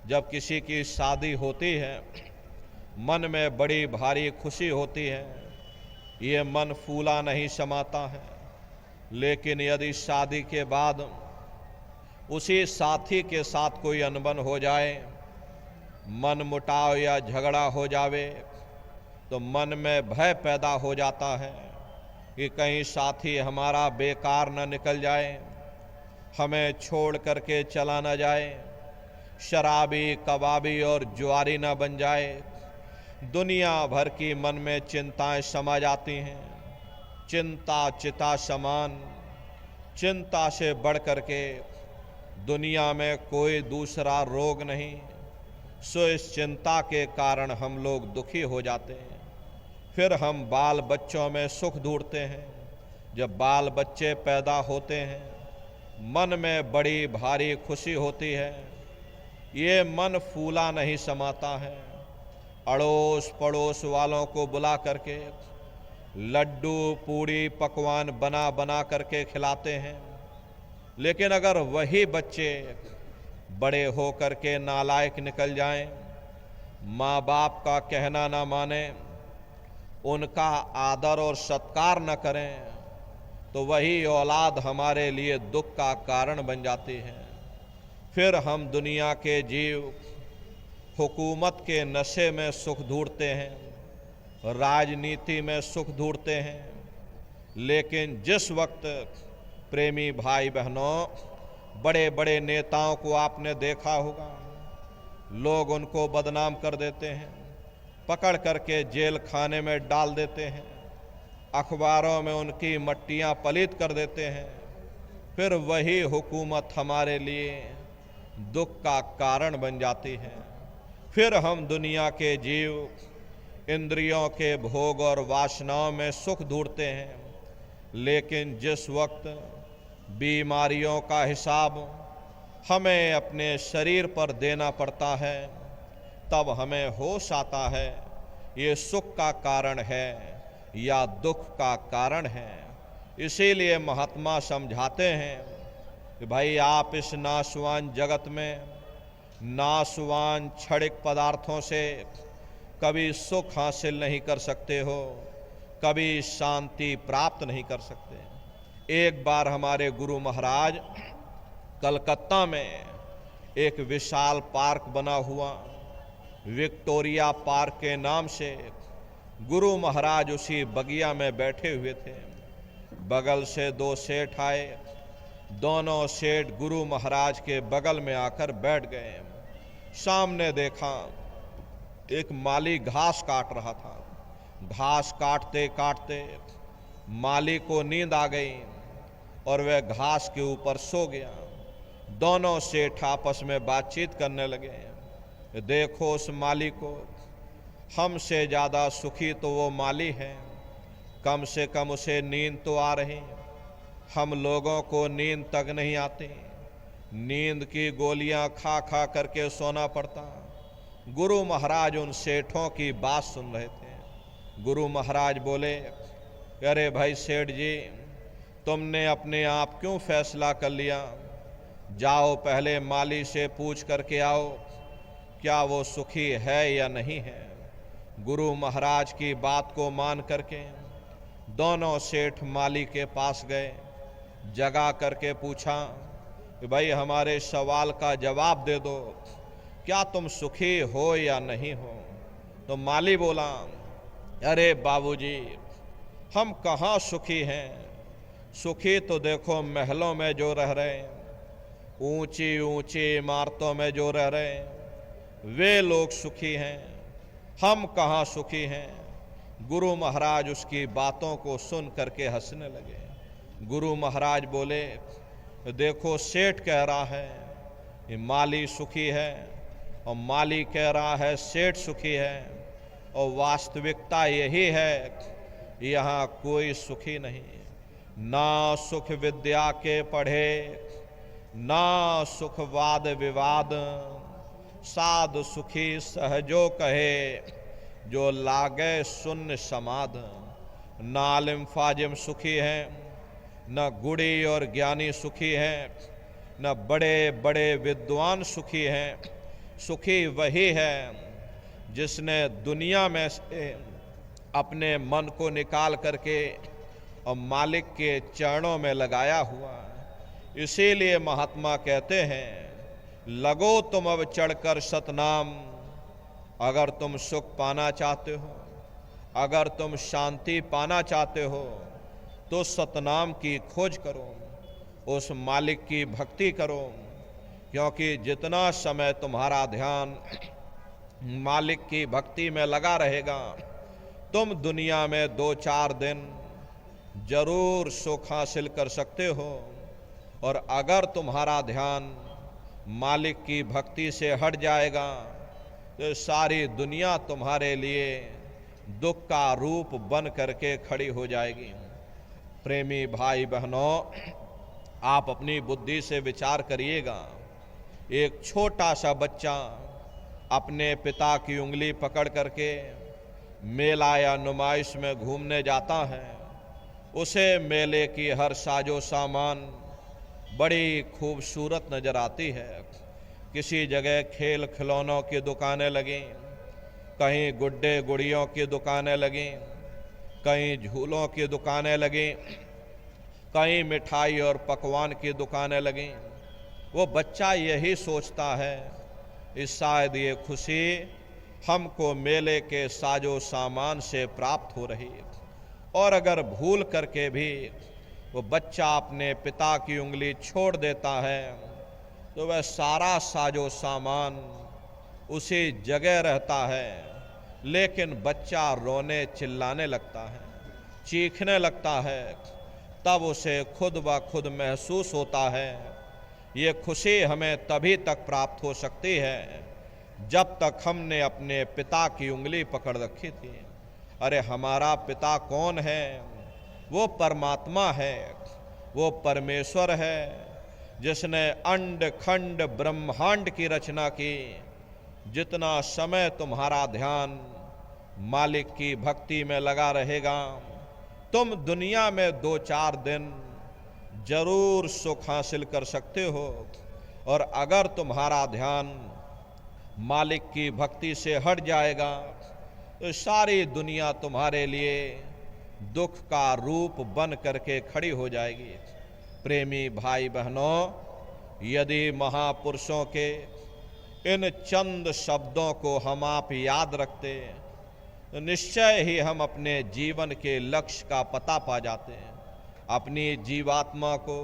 जब किसी की शादी होती है मन में बड़ी भारी खुशी होती है, ये मन फूला नहीं समाता है। लेकिन यदि शादी के बाद उसी साथी के साथ कोई अनबन हो जाए, मन मुटाव या झगड़ा हो जावे, तो मन में भय पैदा हो जाता है कि कहीं साथी हमारा बेकार न निकल जाए, हमें छोड़ करके चला न जाए, शराबी कबाबी और जुआरी न बन जाए। दुनिया भर की मन में चिंताएं समा जाती हैं। चिंता चिता समान, चिंता से बढ़ करके दुनिया में कोई दूसरा रोग नहीं। सो इस चिंता के कारण हम लोग दुखी हो जाते हैं। फिर हम बाल बच्चों में सुख ढूंढते हैं। जब बाल बच्चे पैदा होते हैं मन में बड़ी भारी खुशी होती है। ये मन फूला नहीं समाता है। अड़ोस पड़ोस वालों को बुला करके लड्डू पूड़ी पकवान बना बना करके खिलाते हैं। लेकिन अगर वही बच्चे बड़े हो करके नालायक निकल जाएं, माँ बाप का कहना ना माने, उनका आदर और सत्कार न करें, तो वही औलाद हमारे लिए दुख का कारण बन जाती है। फिर हम दुनिया के जीव हुकूमत के नशे में सुख ढूंढते हैं, राजनीति में सुख ढूंढते हैं। लेकिन जिस वक्त प्रेमी भाई बहनों, बड़े बड़े नेताओं को आपने देखा होगा, लोग उनको बदनाम कर देते हैं, पकड़ करके जेल खाने में डाल देते हैं, अखबारों में उनकी मट्टियां पलीत कर देते हैं। फिर वही हुकूमत हमारे लिए दुख का कारण बन जाती है। फिर हम दुनिया के जीव इंद्रियों के भोग और वासनाओं में सुख ढूंढते हैं। लेकिन जिस वक्त बीमारियों का हिसाब हमें अपने शरीर पर देना पड़ता है, तब हमें होश आता है ये सुख का कारण है या दुख का कारण है। इसीलिए महात्मा समझाते हैं कि भाई आप इस नाशवान जगत में नाशवान क्षणिक पदार्थों से कभी सुख हासिल नहीं कर सकते हो, कभी शांति प्राप्त नहीं कर सकते। एक बार हमारे गुरु महाराज कलकत्ता में एक विशाल पार्क बना हुआ, विक्टोरिया पार्क के नाम से। गुरु महाराज उसी बगिया में बैठे हुए थे। बगल से दो सेठ आए। दोनों सेठ गुरु महाराज के बगल में आकर बैठ गए। सामने देखा एक माली घास काट रहा था। घास काटते काटते माली को नींद आ गई और वह घास के ऊपर सो गया। दोनों सेठ आपस में बातचीत करने लगे। देखो उस माली को, हमसे ज़्यादा सुखी तो वो माली है, कम से कम उसे नींद तो आ रही, हम लोगों को नींद तक नहीं आती। नींद की गोलियां खा खा करके सोना पड़ता। गुरु महाराज उन सेठों की बात सुन रहे थे। गुरु महाराज बोले, अरे भाई सेठ जी, तुमने अपने आप क्यों फैसला कर लिया? जाओ पहले माली से पूछ करके आओ क्या वो सुखी है या नहीं है। गुरु महाराज की बात को मान करके दोनों सेठ माली के पास गए। जगा करके पूछा कि भाई हमारे सवाल का जवाब दे दो, क्या तुम सुखी हो या नहीं हो? तो माली बोला, अरे बाबूजी, हम कहाँ सुखी हैं। सुखी तो देखो महलों में जो रह रहे हैं, ऊंची ऊंची इमारतों में जो रह रहे हैं, वे लोग सुखी हैं, हम कहाँ सुखी हैं। गुरु महाराज उसकी बातों को सुन करके हंसने लगे। गुरु महाराज बोले, देखो सेठ कह रहा है कि माली सुखी है और माली कह रहा है सेठ सुखी है, और वास्तविकता यही है, यहाँ कोई सुखी नहीं। ना सुख विद्या के पढ़े, ना सुख वाद विवाद, साध सुखी सहजो कहे, जो लागे शून्य समाध। न आलिम फाजिम सुखी हैं, न गुड़ी और ज्ञानी सुखी हैं, न बड़े बड़े विद्वान सुखी हैं। सुखी वही है जिसने दुनिया में से अपने मन को निकाल करके और मालिक के चरणों में लगाया हुआ। इसीलिए महात्मा कहते हैं, लगो तुम अब चढ़कर सतनाम। अगर तुम सुख पाना चाहते हो, अगर तुम शांति पाना चाहते हो, तो सतनाम की खोज करो, उस मालिक की भक्ति करो। क्योंकि जितना समय तुम्हारा ध्यान मालिक की भक्ति में लगा रहेगा, तुम दुनिया में 2-4 दिन जरूर सुख हासिल कर सकते हो। और अगर तुम्हारा ध्यान मालिक की भक्ति से हट जाएगा, तो सारी दुनिया तुम्हारे लिए दुख का रूप बन करके खड़ी हो जाएगी। प्रेमी भाई बहनों, आप अपनी बुद्धि से विचार करिएगा। एक छोटा सा बच्चा अपने पिता की उंगली पकड़ करके मेला या नुमाइश में घूमने जाता है। उसे मेले की हर साजो सामान बड़ी खूबसूरत नजर आती है। किसी जगह खेल खिलौनों की दुकानें लगीं, कहीं गुड्डे गुड़ियों की दुकानें लगीं, कहीं झूलों की दुकानें लगीं, कहीं मिठाई और पकवान की दुकानें लगीं। वो बच्चा यही सोचता है कि शायद ये खुशी हमको मेले के साजो सामान से प्राप्त हो रही है। और अगर भूल करके भी वो बच्चा अपने पिता की उंगली छोड़ देता है, तो वह सारा साजो सामान उसी जगह रहता है, लेकिन बच्चा रोने चिल्लाने लगता है, चीखने लगता है। तब उसे खुद ब खुद महसूस होता है, ये खुशी हमें तभी तक प्राप्त हो सकती है जब तक हमने अपने पिता की उंगली पकड़ रखी थी। अरे हमारा पिता कौन है? वो परमात्मा है, वो परमेश्वर है, जिसने अंड खंड ब्रह्मांड की रचना की। जितना समय तुम्हारा ध्यान मालिक की भक्ति में लगा रहेगा, तुम दुनिया में 2-4 दिन जरूर सुख हासिल कर सकते हो। और अगर तुम्हारा ध्यान मालिक की भक्ति से हट जाएगा, तो सारी दुनिया तुम्हारे लिए दुख का रूप बन करके खड़ी हो जाएगी। प्रेमी भाई बहनों, यदि महापुरुषों के इन चंद शब्दों को हम आप याद रखते तो निश्चय ही हम अपने जीवन के लक्ष्य का पता पा जाते हैं। अपनी जीवात्मा को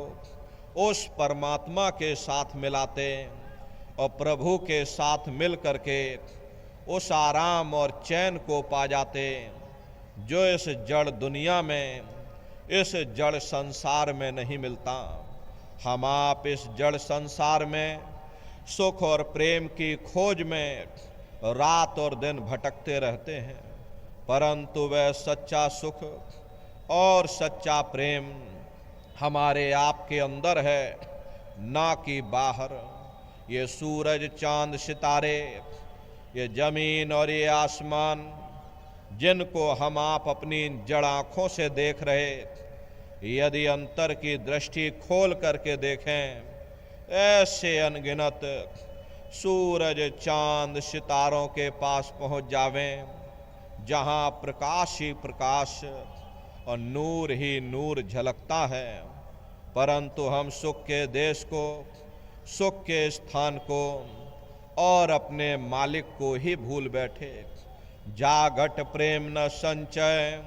उस परमात्मा के साथ मिलाते और प्रभु के साथ मिल करके उस आराम और चैन को पा जाते जो इस जड़ दुनिया में, इस जड़ संसार में नहीं मिलता। हम आप इस जड़ संसार में सुख और प्रेम की खोज में रात और दिन भटकते रहते हैं, परंतु वह सच्चा सुख और सच्चा प्रेम हमारे आपके अंदर है, ना कि बाहर। ये सूरज चांद सितारे, ये जमीन और ये आसमान जिनको हम आप अपनी जड़ आँखों से देख रहे, यदि अंतर की दृष्टि खोल करके देखें, ऐसे अनगिनत सूरज चांद सितारों के पास पहुंच जावें जहां प्रकाश ही प्रकाश और नूर ही नूर झलकता है। परंतु हम सुख के देश को, सुख के स्थान को और अपने मालिक को ही भूल बैठे। जा घट प्रेम न संचय,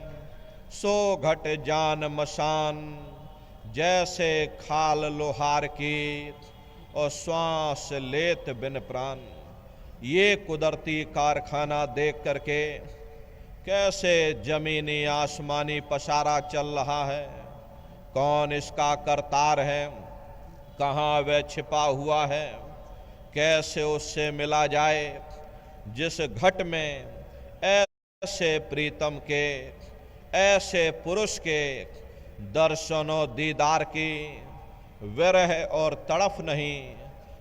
सो घट जान मसान, जैसे खाल लोहार की और श्वास लेत बिन प्राण। ये कुदरती कारखाना देख करके कैसे जमीनी आसमानी पसारा चल रहा है, कौन इसका करतार है, कहाँ वह छिपा हुआ है, कैसे उससे मिला जाए जिस घट में ऐसे प्रीतम के, ऐसे पुरुष के दर्शनों दीदार की विरह और तड़फ नहीं।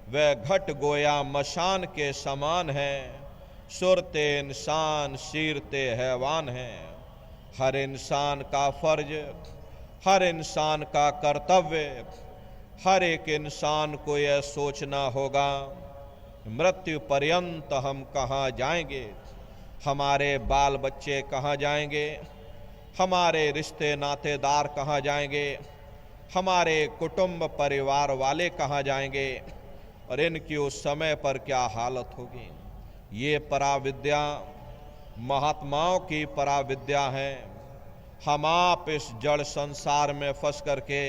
वह घट गोया मशान के समान है, सुरते इंसान सीरते हैवान है। हर इंसान का फर्ज, हर इंसान का कर्तव्य, हर एक इंसान को यह सोचना होगा मृत्यु पर्यंत हम कहाँ जाएंगे, हमारे बाल बच्चे कहाँ जाएंगे, हमारे रिश्ते नातेदार कहाँ जाएंगे, हमारे कुटुंब परिवार वाले कहाँ जाएंगे और इनकी उस समय पर क्या हालत होगी। ये पराविद्या महात्माओं की पराविद्या है। हम आप इस जड़ संसार में फंस करके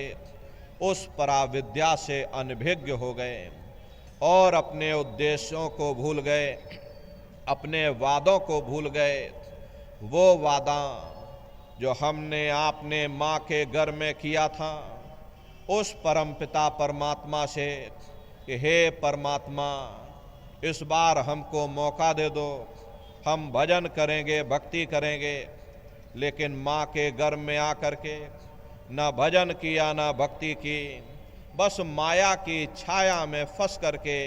उस पराविद्या से अनभिज्ञ हो गए और अपने उद्देश्यों को भूल गए, अपने वादों को भूल गए। वो वादा जो हमने आपने माँ के घर में किया था उस परमपिता परमात्मा से कि हे परमात्मा, इस बार हमको मौका दे दो, हम भजन करेंगे, भक्ति करेंगे। लेकिन माँ के घर में आकर के न भजन किया न भक्ति की, बस माया की छाया में फंस करके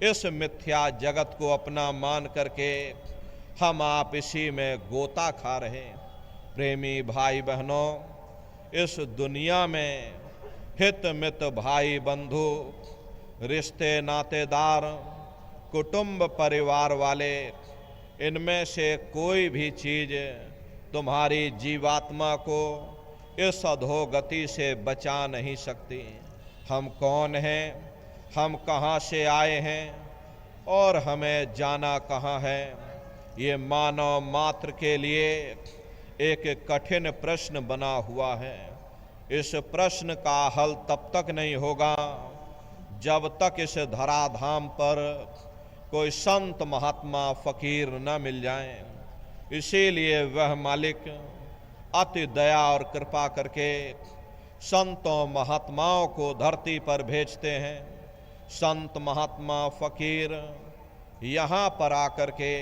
इस मिथ्या जगत को अपना मान करके हम आप इसी में गोता खा रहे। प्रेमी भाई बहनों, इस दुनिया में हित मित भाई बंधु, रिश्ते नातेदार, कुटुंब परिवार वाले, इनमें से कोई भी चीज तुम्हारी जीवात्मा को इस अधोगति से बचा नहीं सकती। हम कौन हैं, हम कहाँ से आए हैं और हमें जाना कहाँ है, ये मानव मात्र के लिए एक कठिन प्रश्न बना हुआ है। इस प्रश्न का हल तब तक नहीं होगा जब तक इस धराधाम पर कोई संत महात्मा फकीर न मिल जाएं। इसीलिए वह मालिक अति दया और कृपा करके संतों महात्माओं को धरती पर भेजते हैं। संत महात्मा फकीर यहाँ पर आकर के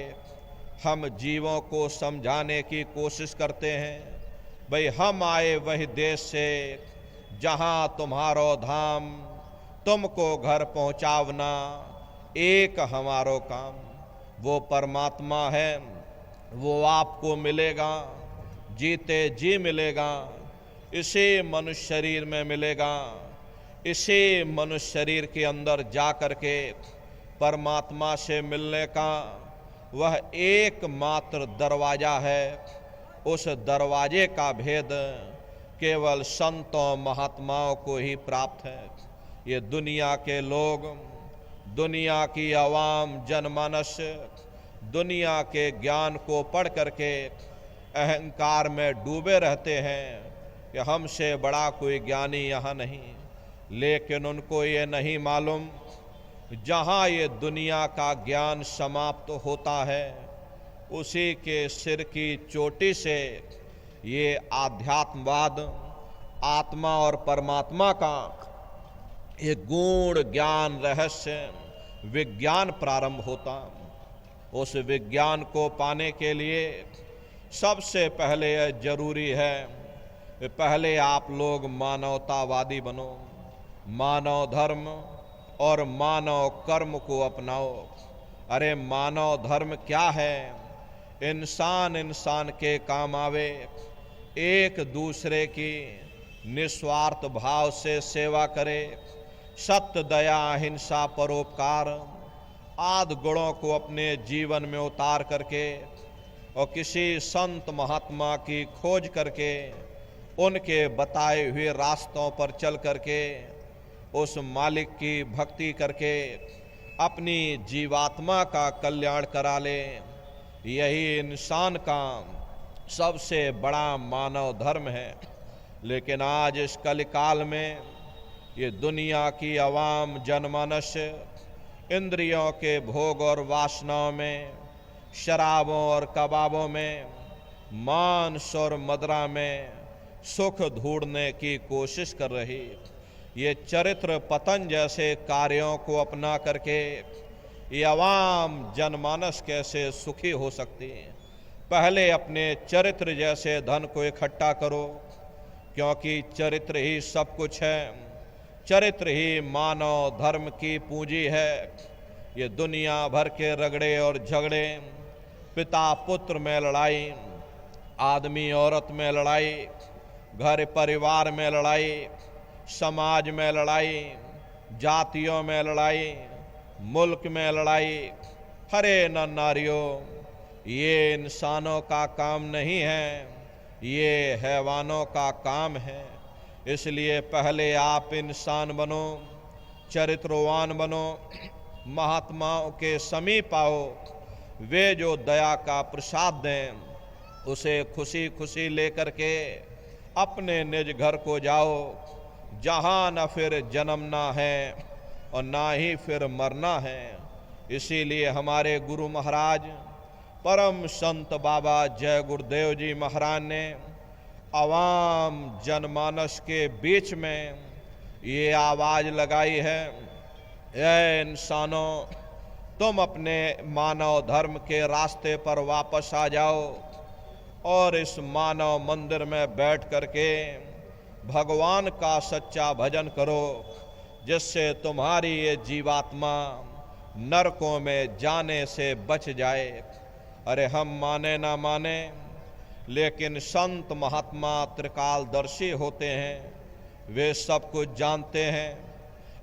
हम जीवों को समझाने की कोशिश करते हैं। भाई, हम आए वही देश से जहाँ तुम्हारो धाम, तुमको घर पहुँचावना एक हमारो काम। वो परमात्मा है, वो आपको मिलेगा, जीते जी मिलेगा, इसी मनुष्य शरीर में मिलेगा। इसी मनुष्य शरीर के अंदर जा कर के परमात्मा से मिलने का वह एकमात्र दरवाजा है। उस दरवाजे का भेद केवल संतों महात्माओं को ही प्राप्त है। ये दुनिया के लोग, दुनिया की आवाम जनमानस दुनिया के ज्ञान को पढ़ करके अहंकार में डूबे रहते हैं कि हमसे बड़ा कोई ज्ञानी यहाँ नहीं। लेकिन उनको ये नहीं मालूम, जहाँ ये दुनिया का ज्ञान समाप्त होता है उसी के सिर की चोटी से ये आध्यात्मवाद, आत्मा और परमात्मा का ये गूढ़ ज्ञान, रहस्य, विज्ञान प्रारंभ होता। उस विज्ञान को पाने के लिए सबसे पहले यह जरूरी है, पहले आप लोग मानवतावादी बनो, मानव धर्म और मानव कर्म को अपनाओ। अरे मानव धर्म क्या है? इंसान इंसान के काम आवे, एक दूसरे की निस्वार्थ भाव से सेवा करे, सत्य, दया, अहिंसा, परोपकार आदि गुणों को अपने जीवन में उतार करके और किसी संत महात्मा की खोज करके उनके बताए हुए रास्तों पर चल करके उस मालिक की भक्ति करके अपनी जीवात्मा का कल्याण करा ले। यही इंसान का सबसे बड़ा मानव धर्म है। लेकिन आज इस कलिकाल में ये दुनिया की आवाम जनमानस इंद्रियों के भोग और वासनाओं में, शराबों और कबाबों में, मांस और मदिरा में सुख ढूंढने की कोशिश कर रही। ये चरित्र पतन जैसे कार्यों को अपना करके ये आवाम जनमानस कैसे सुखी हो सकती है? पहले अपने चरित्र जैसे धन को इकट्ठा करो, क्योंकि चरित्र ही सब कुछ है। चरित्र ही मानव धर्म की पूंजी है। ये दुनिया भर के रगड़े और झगड़े, पिता पुत्र में लड़ाई, आदमी औरत में लड़ाई, घर परिवार में लड़ाई, समाज में लड़ाई, जातियों में लड़ाई, मुल्क में लड़ाई, हरे न नारियों, ये इंसानों का काम नहीं है, ये हैवानों का काम है। इसलिए पहले आप इंसान बनो, चरित्रवान बनो, महात्माओं के समीप आओ, वे जो दया का प्रसाद दें उसे खुशी खुशी लेकर के अपने निज घर को जाओ, जहाँ न फिर जन्मना है और ना ही फिर मरना है। इसीलिए हमारे गुरु महाराज परम संत बाबा जय गुरुदेव जी महाराज ने आवाम जनमानस के बीच में ये आवाज लगाई है, ऐ इंसानों, तुम अपने मानव धर्म के रास्ते पर वापस आ जाओ और इस मानव मंदिर में बैठ करके भगवान का सच्चा भजन करो, जिससे तुम्हारी ये जीवात्मा नरकों में जाने से बच जाए। अरे हम माने ना माने, लेकिन संत महात्मा त्रिकालदर्शी होते हैं, वे सब कुछ जानते हैं।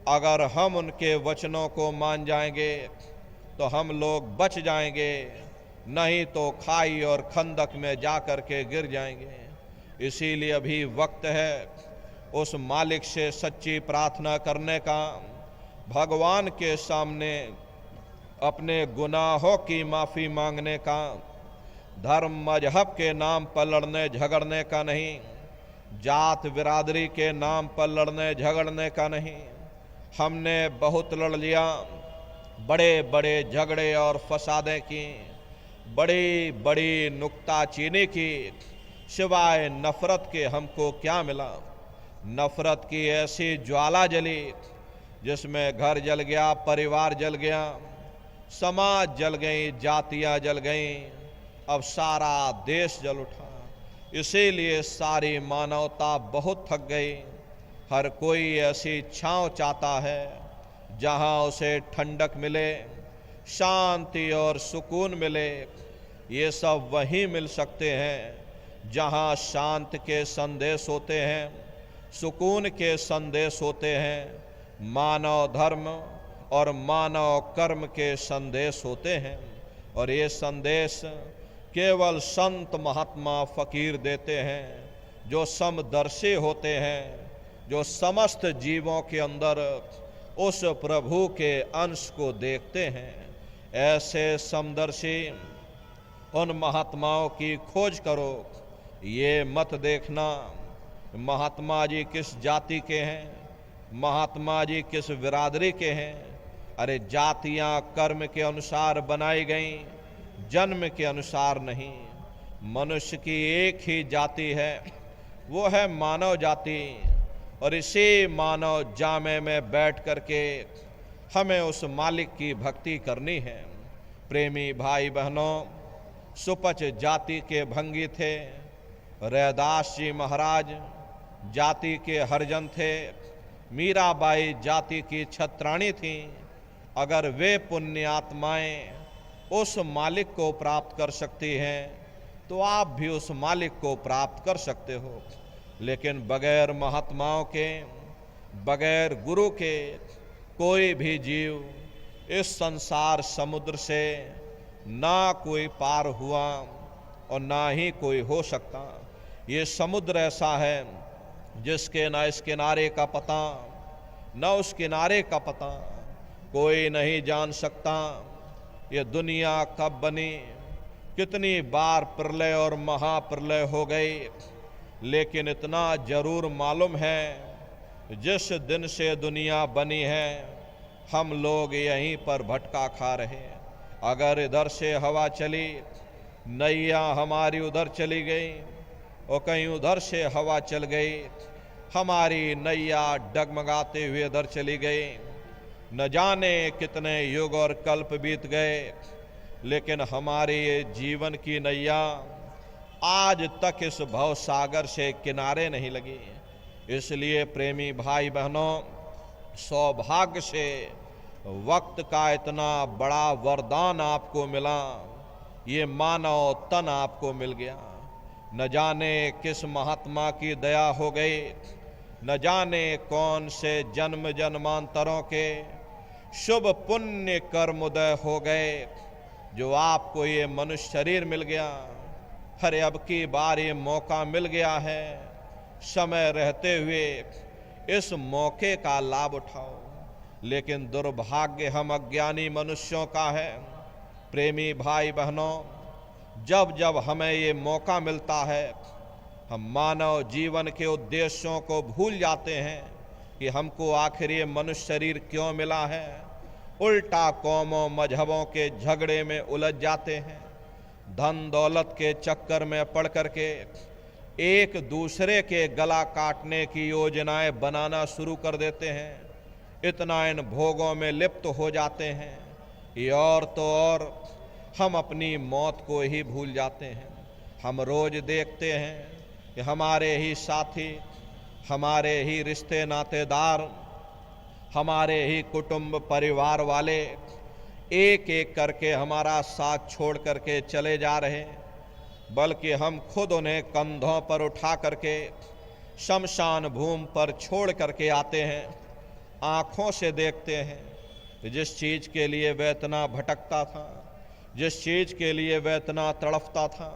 अगर हम उनके वचनों को मान जाएंगे तो हम लोग बच जाएंगे, नहीं तो खाई और खंदक में जा कर के गिर जाएंगे। इसीलिए अभी वक्त है उस मालिक से सच्ची प्रार्थना करने का, भगवान के सामने अपने गुनाहों की माफ़ी मांगने का, धर्म मजहब के नाम पर लड़ने झगड़ने का नहीं, जात बिरादरी के नाम पर लड़ने झगड़ने का नहीं। हमने बहुत लड़ लिया, बड़े बड़े झगड़े और फसादें की, बड़ी बड़ी नुक्ताचीनी की, सिवाय नफरत के हमको क्या मिला? नफरत की ऐसी ज्वाला जली जिसमें घर जल गया, परिवार जल गया, समाज जल गई, जातियां जल गईं, अब सारा देश जल उठा। इसीलिए सारी मानवता बहुत थक गई। हर कोई ऐसी छांव चाहता है जहां उसे ठंडक मिले, शांति और सुकून मिले। ये सब वहीं मिल सकते हैं जहां शांति के संदेश होते हैं, सुकून के संदेश होते हैं, मानव धर्म और मानव कर्म के संदेश होते हैं। और ये संदेश केवल संत महात्मा फकीर देते हैं, जो समदर्शी होते हैं, जो समस्त जीवों के अंदर उस प्रभु के अंश को देखते हैं। ऐसे समदर्शी उन महात्माओं की खोज करो। ये मत देखना महात्मा जी किस जाति के हैं, महात्मा जी किस बिरादरी के हैं। अरे जातियां कर्म के अनुसार बनाई गई, जन्म के अनुसार नहीं। मनुष्य की एक ही जाति है, वो है मानव जाति। और इसी मानव जामे में बैठ करके हमें उस मालिक की भक्ति करनी है। प्रेमी भाई बहनों, सुपच जाति के भंगी थे। रैदास जी महाराज जाति के हरिजन थे। मीराबाई जाति की छत्राणी थी। अगर वे पुण्य आत्माएं उस मालिक को प्राप्त कर सकती हैं तो आप भी उस मालिक को प्राप्त कर सकते हो। लेकिन बगैर महात्माओं के, बगैर गुरु के कोई भी जीव इस संसार समुद्र से ना कोई पार हुआ और ना ही कोई हो सकता। ये समुद्र ऐसा है जिसके ना इस किनारे का पता, न उस किनारे का पता। कोई नहीं जान सकता ये दुनिया कब बनी, कितनी बार प्रलय और महाप्रलय हो गई। लेकिन इतना जरूर मालूम है, जिस दिन से दुनिया बनी है हम लोग यहीं पर भटका खा रहे हैं। अगर इधर से हवा चली, नैया हमारी उधर चली गई, और कहीं उधर से हवा चल गई, हमारी नैया डगमगाते हुए इधर चली गई। न जाने कितने युग और कल्प बीत गए, लेकिन हमारे ये जीवन की नैया आज तक इस भव सागर से किनारे नहीं लगी। इसलिए प्रेमी भाई बहनों, सौभाग्य से वक्त का इतना बड़ा वरदान आपको मिला, ये मानव तन आपको मिल गया। न जाने किस महात्मा की दया हो गई, न जाने कौन से जन्म जन्मांतरों के शुभ पुण्य कर्म उदय हो गए, जो आपको ये मनुष्य शरीर मिल गया। अरे अब की बार ये मौका मिल गया है, समय रहते हुए इस मौके का लाभ उठाओ। लेकिन दुर्भाग्य हम अज्ञानी मनुष्यों का है। प्रेमी भाई बहनों, जब जब हमें ये मौका मिलता है, हम मानव जीवन के उद्देश्यों को भूल जाते हैं कि हमको आखिर ये मनुष्य शरीर क्यों मिला है। उल्टा कौमों मजहबों के झगड़े में उलझ जाते हैं। धन दौलत के चक्कर में पड़ करके एक दूसरे के गला काटने की योजनाएं बनाना शुरू कर देते हैं। इतना इन भोगों में लिप्त हो जाते हैं, ये और तो और हम अपनी मौत को ही भूल जाते हैं। हम रोज देखते हैं कि हमारे ही साथी, हमारे ही रिश्ते नातेदार, हमारे ही कुटुंब परिवार वाले एक एक करके हमारा साथ छोड़ करके चले जा रहे हैं, बल्कि हम खुद उन्हें कंधों पर उठा करके शमशान भूमि पर छोड़ करके आते हैं। आँखों से देखते हैं कि जिस चीज़ के लिए वह इतना भटकता था, जिस चीज़ के वह वह इतना तड़फता था,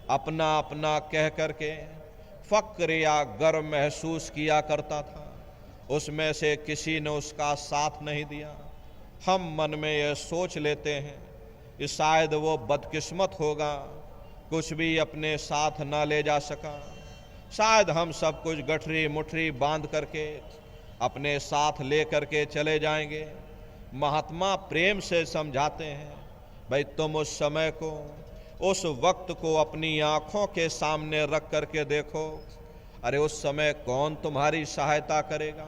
अपना अपना कह करके फक्र या गर्व महसूस किया करता था, उसमें से किसी ने उसका साथ नहीं दिया। हम मन में यह सोच लेते हैं कि शायद वो बदकिस्मत होगा, कुछ भी अपने साथ ना ले जा सका। शायद हम सब कुछ गठरी मुठरी बांध करके अपने साथ ले करके चले जाएंगे। महात्मा प्रेम से समझाते हैं, भाई तुम उस समय को, उस वक्त को अपनी आँखों के सामने रख करके देखो। अरे उस समय कौन तुम्हारी सहायता करेगा,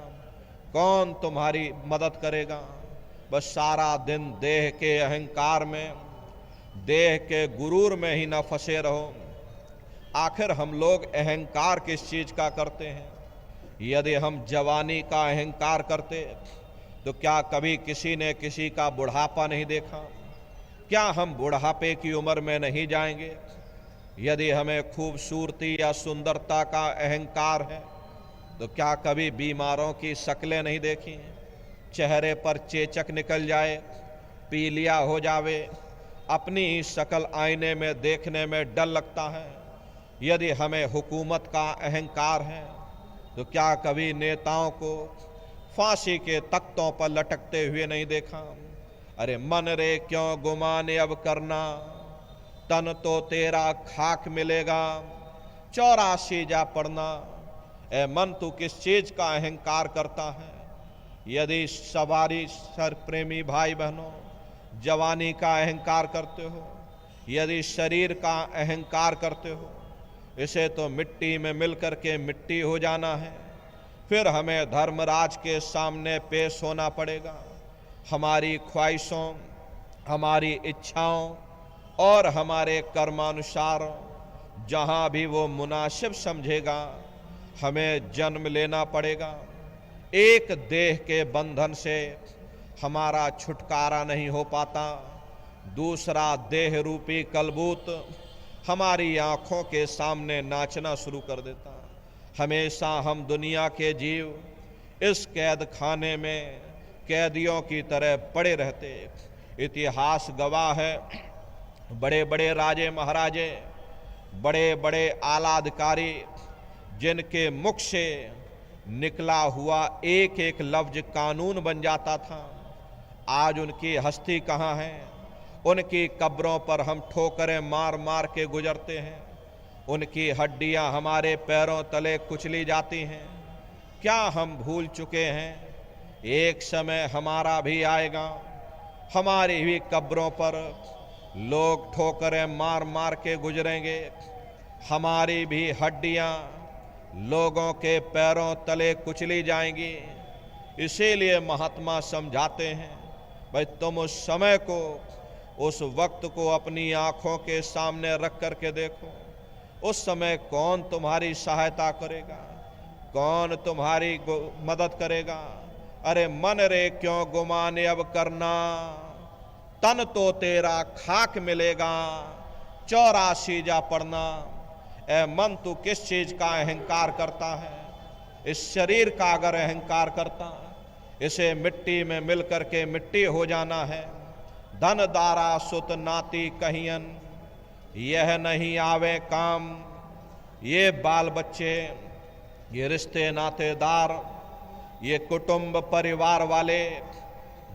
कौन तुम्हारी मदद करेगा। बस सारा दिन देह के अहंकार में, देह के गुरूर में ही न फंसे रहो। आखिर हम लोग अहंकार किस चीज़ का करते हैं? यदि हम जवानी का अहंकार करते तो क्या कभी किसी ने किसी का बुढ़ापा नहीं देखा? क्या हम बुढ़ापे की उम्र में नहीं जाएंगे? यदि हमें खूबसूरती या सुंदरता का अहंकार है तो क्या कभी बीमारों की शक्लें नहीं देखी? चेहरे पर चेचक निकल जाए, पीलिया हो जावे, अपनी ही शक्ल आईने में देखने में डर लगता है। यदि हमें हुकूमत का अहंकार है तो क्या कभी नेताओं को फांसी के तख्तों पर लटकते हुए नहीं देखा? अरे मन रे क्यों गुमाने अब करना, तन तो तेरा खाक मिलेगा, 84 जा पड़ना। ए मन तू किस चीज का अहंकार करता है? यदि सवारी सर प्रेमी भाई बहनों जवानी का अहंकार करते हो, यदि शरीर का अहंकार करते हो, इसे तो मिट्टी में मिलकर के मिट्टी हो जाना है। फिर हमें धर्मराज के सामने पेश होना पड़ेगा। हमारी ख्वाहिशों, हमारी इच्छाओं और हमारे कर्मानुसार जहाँ भी वो मुनासिब समझेगा हमें जन्म लेना पड़ेगा। एक देह के बंधन से हमारा छुटकारा नहीं हो पाता, दूसरा देह रूपी कलबूत हमारी आंखों के सामने नाचना शुरू कर देता। हमेशा हम दुनिया के जीव इस कैद खाने में कैदियों की तरह पड़े रहते। इतिहास गवाह है, बड़े बड़े राजे महाराजे, बड़े बड़े आला अधिकारी, जिनके मुख से निकला हुआ एक एक लफ्ज कानून बन जाता था, आज उनकी हस्ती कहाँ है? उनकी कब्रों पर हम ठोकरें मार मार के गुजरते हैं, उनकी हड्डियां हमारे पैरों तले कुचली जाती हैं। क्या हम भूल चुके हैं एक समय हमारा भी आएगा, हमारी भी कब्रों पर लोग ठोकरें मार मार के गुजरेंगे, हमारी भी हड्डियां लोगों के पैरों तले कुचली जाएंगी। इसीलिए महात्मा समझाते हैं, भाई तुम उस समय को, उस वक्त को अपनी आंखों के सामने रख करके देखो। उस समय कौन तुम्हारी सहायता करेगा, कौन तुम्हारी मदद करेगा? अरे मन रे क्यों गुमाने अब करना, तन तो तेरा खाक मिलेगा, 84 जा पड़ना। ए मन तू किस चीज का अहंकार करता है? इस शरीर का अगर अहंकार करता, इसे मिट्टी में मिल करके मिट्टी हो जाना है। धन दारा सुत नाती कहियन, यह नहीं आवे काम। ये बाल बच्चे, ये रिश्ते नातेदार, ये कुटुंब परिवार वाले,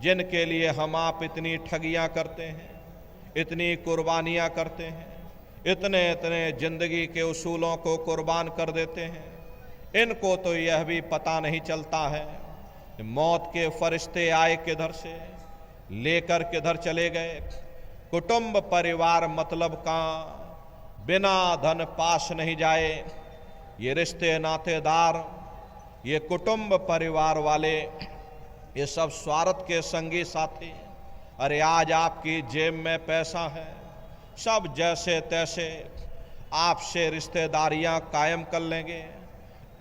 जिनके लिए हम आप इतनी ठगियां करते हैं, इतनी कुर्बानियां करते हैं, इतने इतने जिंदगी के उसूलों को कुर्बान कर देते हैं, इनको तो यह भी पता नहीं चलता है कि मौत के फरिश्ते आए किधर से, लेकर किधर चले गए। कुटुंब परिवार मतलब का बिना धन पास नहीं जाए। ये रिश्ते नातेदार, ये कुटुंब परिवार वाले, ये सब स्वार्थ के संगी साथी। अरे आज आपकी जेब में पैसा है, सब जैसे तैसे आपसे रिश्तेदारियां कायम कर लेंगे।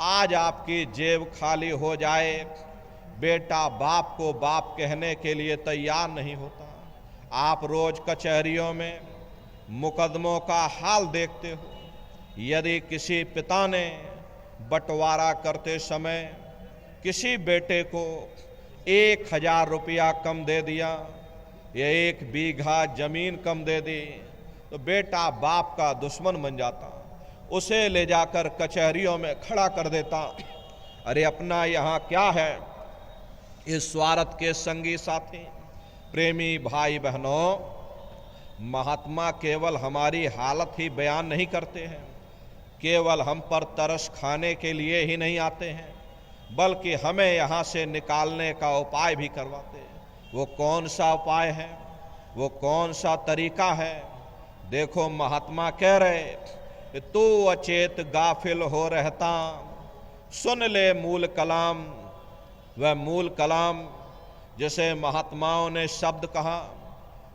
आज आपकी जेब खाली हो जाए, बेटा बाप को बाप कहने के लिए तैयार नहीं होता। आप रोज कचहरियों में मुकदमों का हाल देखते हो। यदि किसी पिता ने बंटवारा करते समय किसी बेटे को 1000 रुपया कम दे दिया या 1 बीघा जमीन कम दे दी, तो बेटा बाप का दुश्मन बन जाता, उसे ले जाकर कचहरियों में खड़ा कर देता। अरे अपना यहाँ क्या है? इस स्वार्थ के संगी साथी प्रेमी भाई बहनों, महात्मा केवल हमारी हालत ही बयान नहीं करते हैं, केवल हम पर तरस खाने के लिए ही नहीं आते हैं, बल्कि हमें यहाँ से निकालने का उपाय भी करवाते हैं। वो कौन सा उपाय है, वो कौन सा तरीका है? देखो महात्मा कह रहे कि तू अचेत गाफिल हो रहता, सुन ले मूल कलाम। वह मूल कलाम जिसे महात्माओं ने शब्द कहा,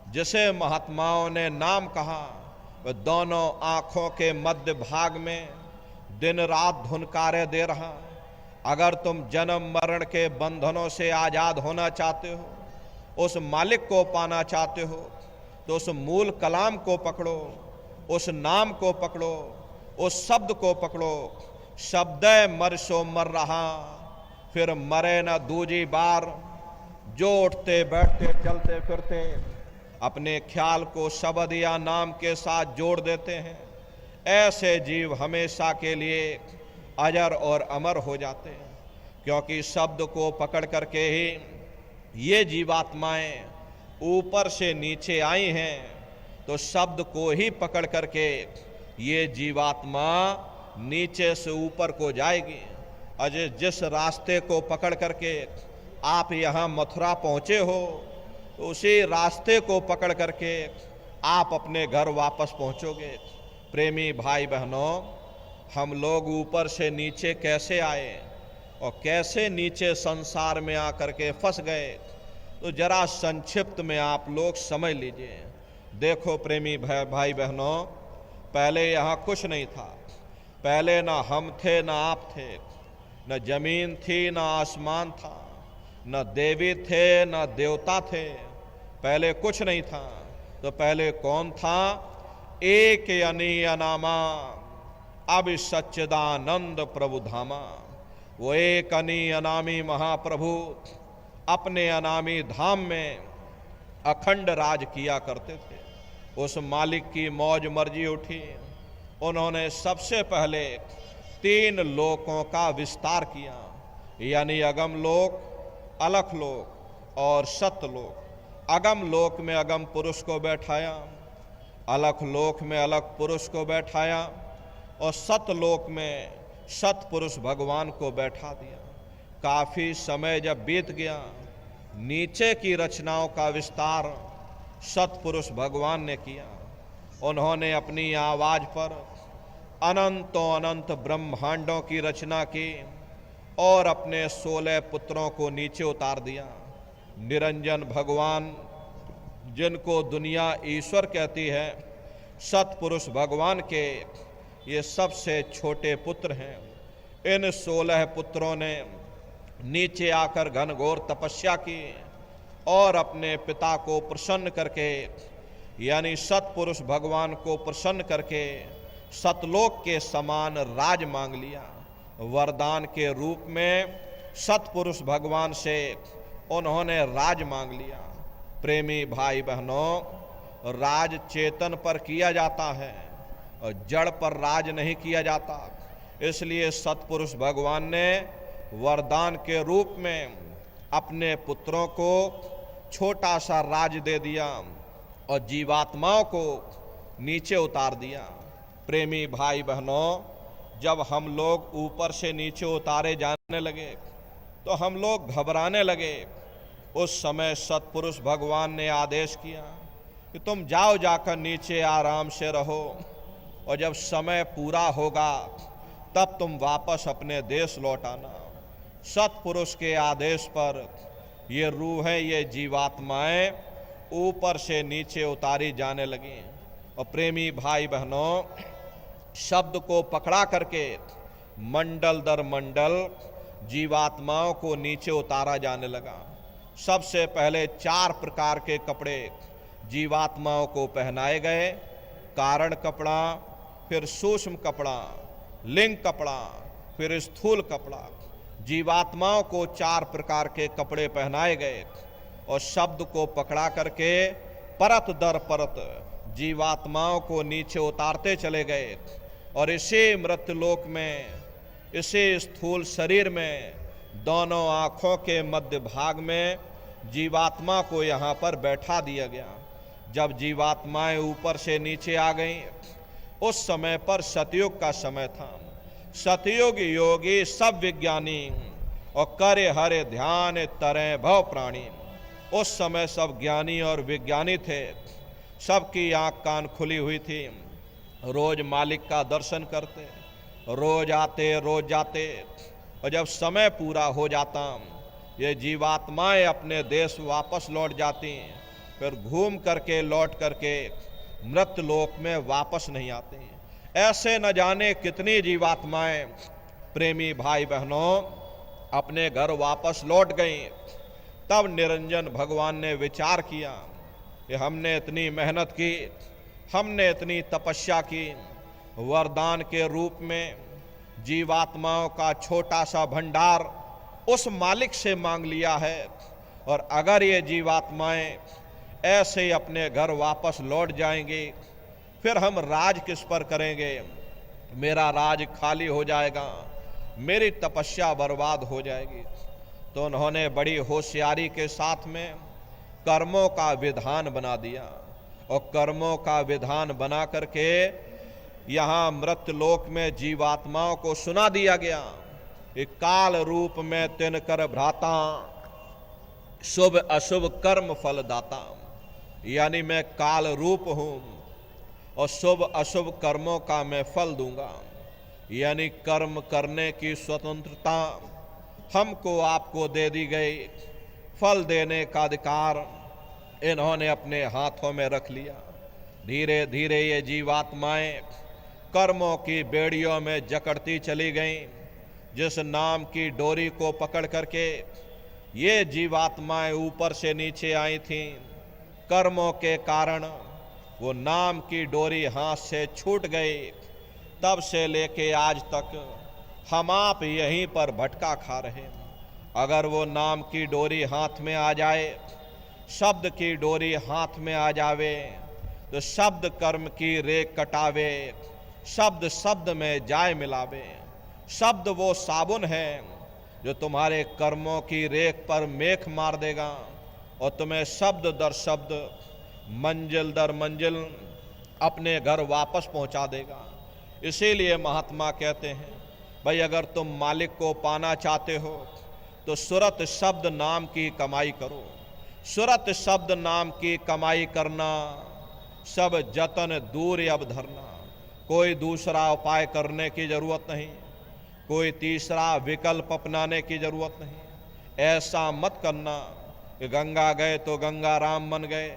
जिसे महात्माओं ने नाम कहा, वह दोनों आँखों के मध्य भाग में दिन रात धुनकारे दे रहा। अगर तुम जन्म मरण के बंधनों से आज़ाद होना चाहते हो, उस मालिक को पाना चाहते हो, तो उस मूल कलाम को पकड़ो, उस नाम को पकड़ो, उस शब्द को पकड़ो। शब्द मर सो मर रहा, फिर मरे न दूजी बार। जो उठते बैठते चलते फिरते अपने ख्याल को शब्द या नाम के साथ जोड़ देते हैं, ऐसे जीव हमेशा के लिए अजर और अमर हो जाते हैं, क्योंकि शब्द को पकड़ करके ही ये जीवात्माएं ऊपर से नीचे आई हैं। तो शब्द को ही पकड़ करके ये जीवात्मा नीचे से ऊपर को जाएगी। अजय जिस रास्ते को पकड़ करके आप यहाँ मथुरा पहुँचे हो, तो उसी रास्ते को पकड़ करके आप अपने घर वापस पहुँचोगे। प्रेमी भाई बहनों, हम लोग ऊपर से नीचे कैसे आए और कैसे नीचे संसार में आकर के फंस गए, तो जरा संक्षिप्त में आप लोग समझ लीजिए। देखो प्रेमी भाई बहनों, पहले यहाँ कुछ नहीं था। पहले ना हम थे ना आप थे, न जमीन थी ना आसमान था, न देवी थे न देवता थे। पहले कुछ नहीं था। तो पहले कौन था? एक अनी अनामा अब सच्चिदानंद प्रभु धामा। वो एक अनी अनामी महाप्रभु अपने अनामी धाम में अखंड राज किया करते थे। उस मालिक की मौज मर्जी उठी। उन्होंने सबसे पहले 3 लोकों का विस्तार किया, यानी अगम लोक, अलख लोक और सतलोक। अगम लोक में अगम पुरुष को बैठाया, अलख लोक में अलख पुरुष को बैठाया और सतलोक में सतपुरुष भगवान को बैठा दिया। काफी समय जब बीत गया, नीचे की रचनाओं का विस्तार सतपुरुष भगवान ने किया। उन्होंने अपनी आवाज पर अनंतों अनंत ब्रह्मांडों की रचना की और अपने 16 पुत्रों को नीचे उतार दिया। निरंजन भगवान, जिनको दुनिया ईश्वर कहती है, सतपुरुष भगवान के ये सबसे छोटे पुत्र हैं। इन 16 पुत्रों ने नीचे आकर घनघोर तपस्या की और अपने पिता को प्रसन्न करके, यानी सतपुरुष भगवान को प्रसन्न करके सतलोक के समान राज मांग लिया। वरदान के रूप में सतपुरुष भगवान से उन्होंने राज मांग लिया। प्रेमी भाई बहनों, राज चेतन पर किया जाता है और जड़ पर राज नहीं किया जाता। इसलिए सतपुरुष भगवान ने वरदान के रूप में अपने पुत्रों को छोटा सा राज दे दिया और जीवात्माओं को नीचे उतार दिया। प्रेमी भाई बहनों, जब हम लोग ऊपर से नीचे उतारे जाने लगे तो हम लोग घबराने लगे। उस समय सतपुरुष भगवान ने आदेश किया कि तुम जाओ, जाकर नीचे आराम से रहो और जब समय पूरा होगा तब तुम वापस अपने देश लौट आना। सतपुरुष के आदेश पर ये रूहें, ये जीवात्माएं ऊपर से नीचे उतारी जाने लगी। और प्रेमी भाई बहनों, शब्द को पकड़ा करके मंडल दर मंडल जीवात्माओं को नीचे उतारा जाने लगा। सबसे पहले 4 प्रकार के कपड़े जीवात्माओं को पहनाए गए। कारण कपड़ा, फिर सूक्ष्म कपड़ा, लिंग कपड़ा, फिर स्थूल कपड़ा। जीवात्माओं को 4 प्रकार के कपड़े पहनाए गए और शब्द को पकड़ा करके परत दर परत जीवात्माओं को नीचे उतारते चले गए। और इसी मृत्युलोक में, इसी स्थूल शरीर में, दोनों आँखों के मध्य भाग में जीवात्मा को यहाँ पर बैठा दिया गया। जब जीवात्माएं ऊपर से नीचे आ गईं, उस समय पर सतयुग का समय था। सतयुग योगी सब विज्ञानी और करे हरे ध्यान तरे भव प्राणी। उस समय सब ज्ञानी और विज्ञानी थे, सबकी आंख कान खुली हुई थी। रोज मालिक का दर्शन करते, रोज आते रोज जाते, और जब समय पूरा हो जाता ये जीवात्माएं अपने देश वापस लौट जाती, फिर घूम करके लौट करके मृत्युलोक में वापस नहीं आते। ऐसे न जाने कितनी जीवात्माएं, प्रेमी भाई बहनों, अपने घर वापस लौट गईं। तब निरंजन भगवान ने विचार किया कि हमने इतनी मेहनत की, हमने इतनी तपस्या की, वरदान के रूप में जीवात्माओं का छोटा सा भंडार उस मालिक से मांग लिया है, और अगर ये जीवात्माएं ऐसे ही अपने घर वापस लौट जाएंगे, फिर हम राज किस पर करेंगे? मेरा राज खाली हो जाएगा। मेरी तपस्या बर्बाद हो जाएगी। तो उन्होंने बड़ी होशियारी के साथ में कर्मों का विधान बना दिया, और कर्मों का विधान बना करके यहाँ मृत्यलोक में जीवात्माओं को सुना दिया गया कि काल रूप में तिन कर भ्राता, शुभ अशुभ कर्म फल दाता। यानी मैं काल रूप हूं और शुभ अशुभ कर्मों का मैं फल दूंगा। यानी कर्म करने की स्वतंत्रता हमको आपको दे दी गई, फल देने का अधिकार इन्होंने अपने हाथों में रख लिया। धीरे धीरे ये जीवात्माएं कर्मों की बेड़ियों में जकड़ती चली गईं। जिस नाम की डोरी को पकड़ करके ये जीवात्माएं ऊपर से नीचे आई थीं, कर्मों के कारण वो नाम की डोरी हाथ से छूट गई। तब से लेके आज तक हम आप यहीं पर भटका खा रहे हैं। अगर वो नाम की डोरी हाथ में आ जाए, शब्द की डोरी हाथ में आ जावे, तो शब्द कर्म की रेख कटावे, शब्द शब्द में जाय मिलावे। शब्द वो साबुन है जो तुम्हारे कर्मों की रेख पर मेख मार देगा और तुम्हें शब्द दर शब्द, मंजिल दर मंजिल अपने घर वापस पहुंचा देगा। इसीलिए महात्मा कहते हैं, भाई अगर तुम मालिक को पाना चाहते हो तो सुरत शब्द नाम की कमाई करो। सुरत शब्द नाम की कमाई करना, सब जतन दूर अब धरना। कोई दूसरा उपाय करने की जरूरत नहीं, कोई तीसरा विकल्प अपनाने की जरूरत नहीं। ऐसा मत करना कि गंगा गए तो गंगा राम बन गए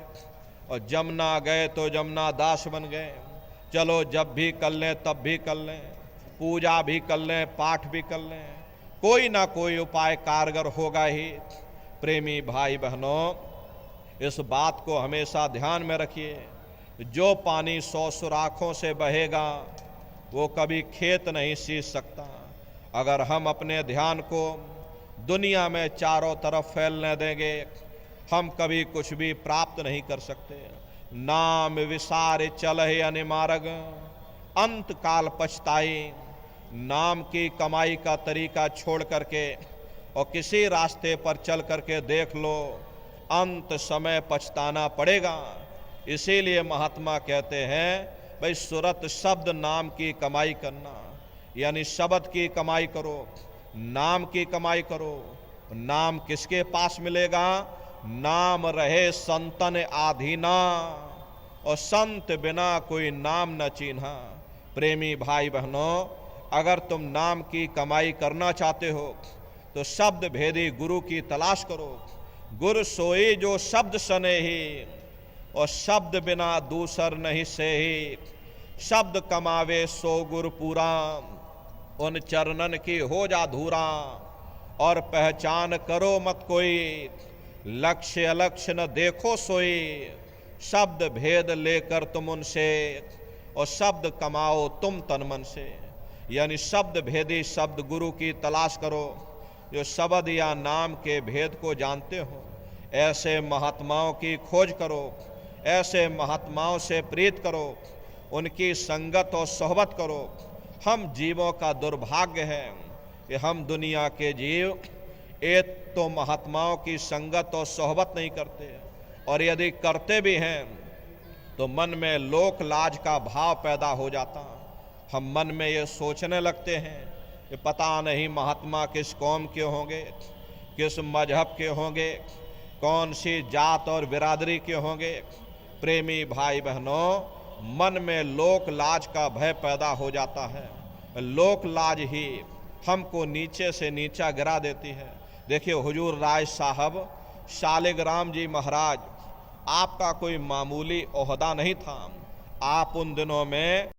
और जमुना गए तो जमुना दास बन गए। चलो जब भी कर लें तब भी कर लें, पूजा भी कर लें, पाठ भी कर लें, कोई ना कोई उपाय कारगर होगा ही। प्रेमी भाई बहनों, इस बात को हमेशा ध्यान में रखिए, जो पानी 100 सुराखों से बहेगा वो कभी खेत नहीं सींच सकता। अगर हम अपने ध्यान को दुनिया में चारों तरफ फैलने देंगे, हम कभी कुछ भी प्राप्त नहीं कर सकते। नाम विसार चलहि अनिमार्ग, अंत काल पछताई। नाम की कमाई का तरीका छोड़ करके और किसी रास्ते पर चल करके देख लो, अंत समय पछताना पड़ेगा। इसीलिए महात्मा कहते हैं, भाई सुरत शब्द नाम की कमाई करना, यानी शब्द की कमाई करो, नाम की कमाई करो। नाम किसके पास मिलेगा? नाम रहे संतन आधीना, और संत बिना कोई नाम न चिन्हा। प्रेमी भाई बहनों, अगर तुम नाम की कमाई करना चाहते हो तो शब्द भेदी गुरु की तलाश करो। गुरु सोई जो शब्द सने ही, और शब्द बिना दूसर नहीं से ही। शब्द कमावे सो गुरु पूरा, उन चरणन की हो जा धूरा। और पहचान करो मत कोई, लक्ष्य अलक्ष्य न देखो सोई। शब्द भेद लेकर तुम उनसे, और शब्द कमाओ तुम तन मन से। यानी शब्द भेदी शब्द गुरु की तलाश करो, जो शब्द या नाम के भेद को जानते हो। ऐसे महात्माओं की खोज करो, ऐसे महात्माओं से प्रीत करो, उनकी संगत और सोहबत करो। हम जीवों का दुर्भाग्य है कि हम दुनिया के जीव एक तो महात्माओं की संगत और सोहबत नहीं करते, और यदि करते भी हैं तो मन में लोक लाज का भाव पैदा हो जाता। हम मन में ये सोचने लगते हैं कि पता नहीं महात्मा किस कौम के होंगे, किस मजहब के होंगे, कौन सी जात और बिरादरी के होंगे। प्रेमी भाई बहनों, मन में लोक लाज का भय पैदा हो जाता है। लोक लाज ही हमको नीचे से नीचा गिरा देती है। देखिए हुजूर राय साहब शालिग्राम जी महाराज, आपका कोई मामूली ओहदा नहीं था। आप उन दिनों में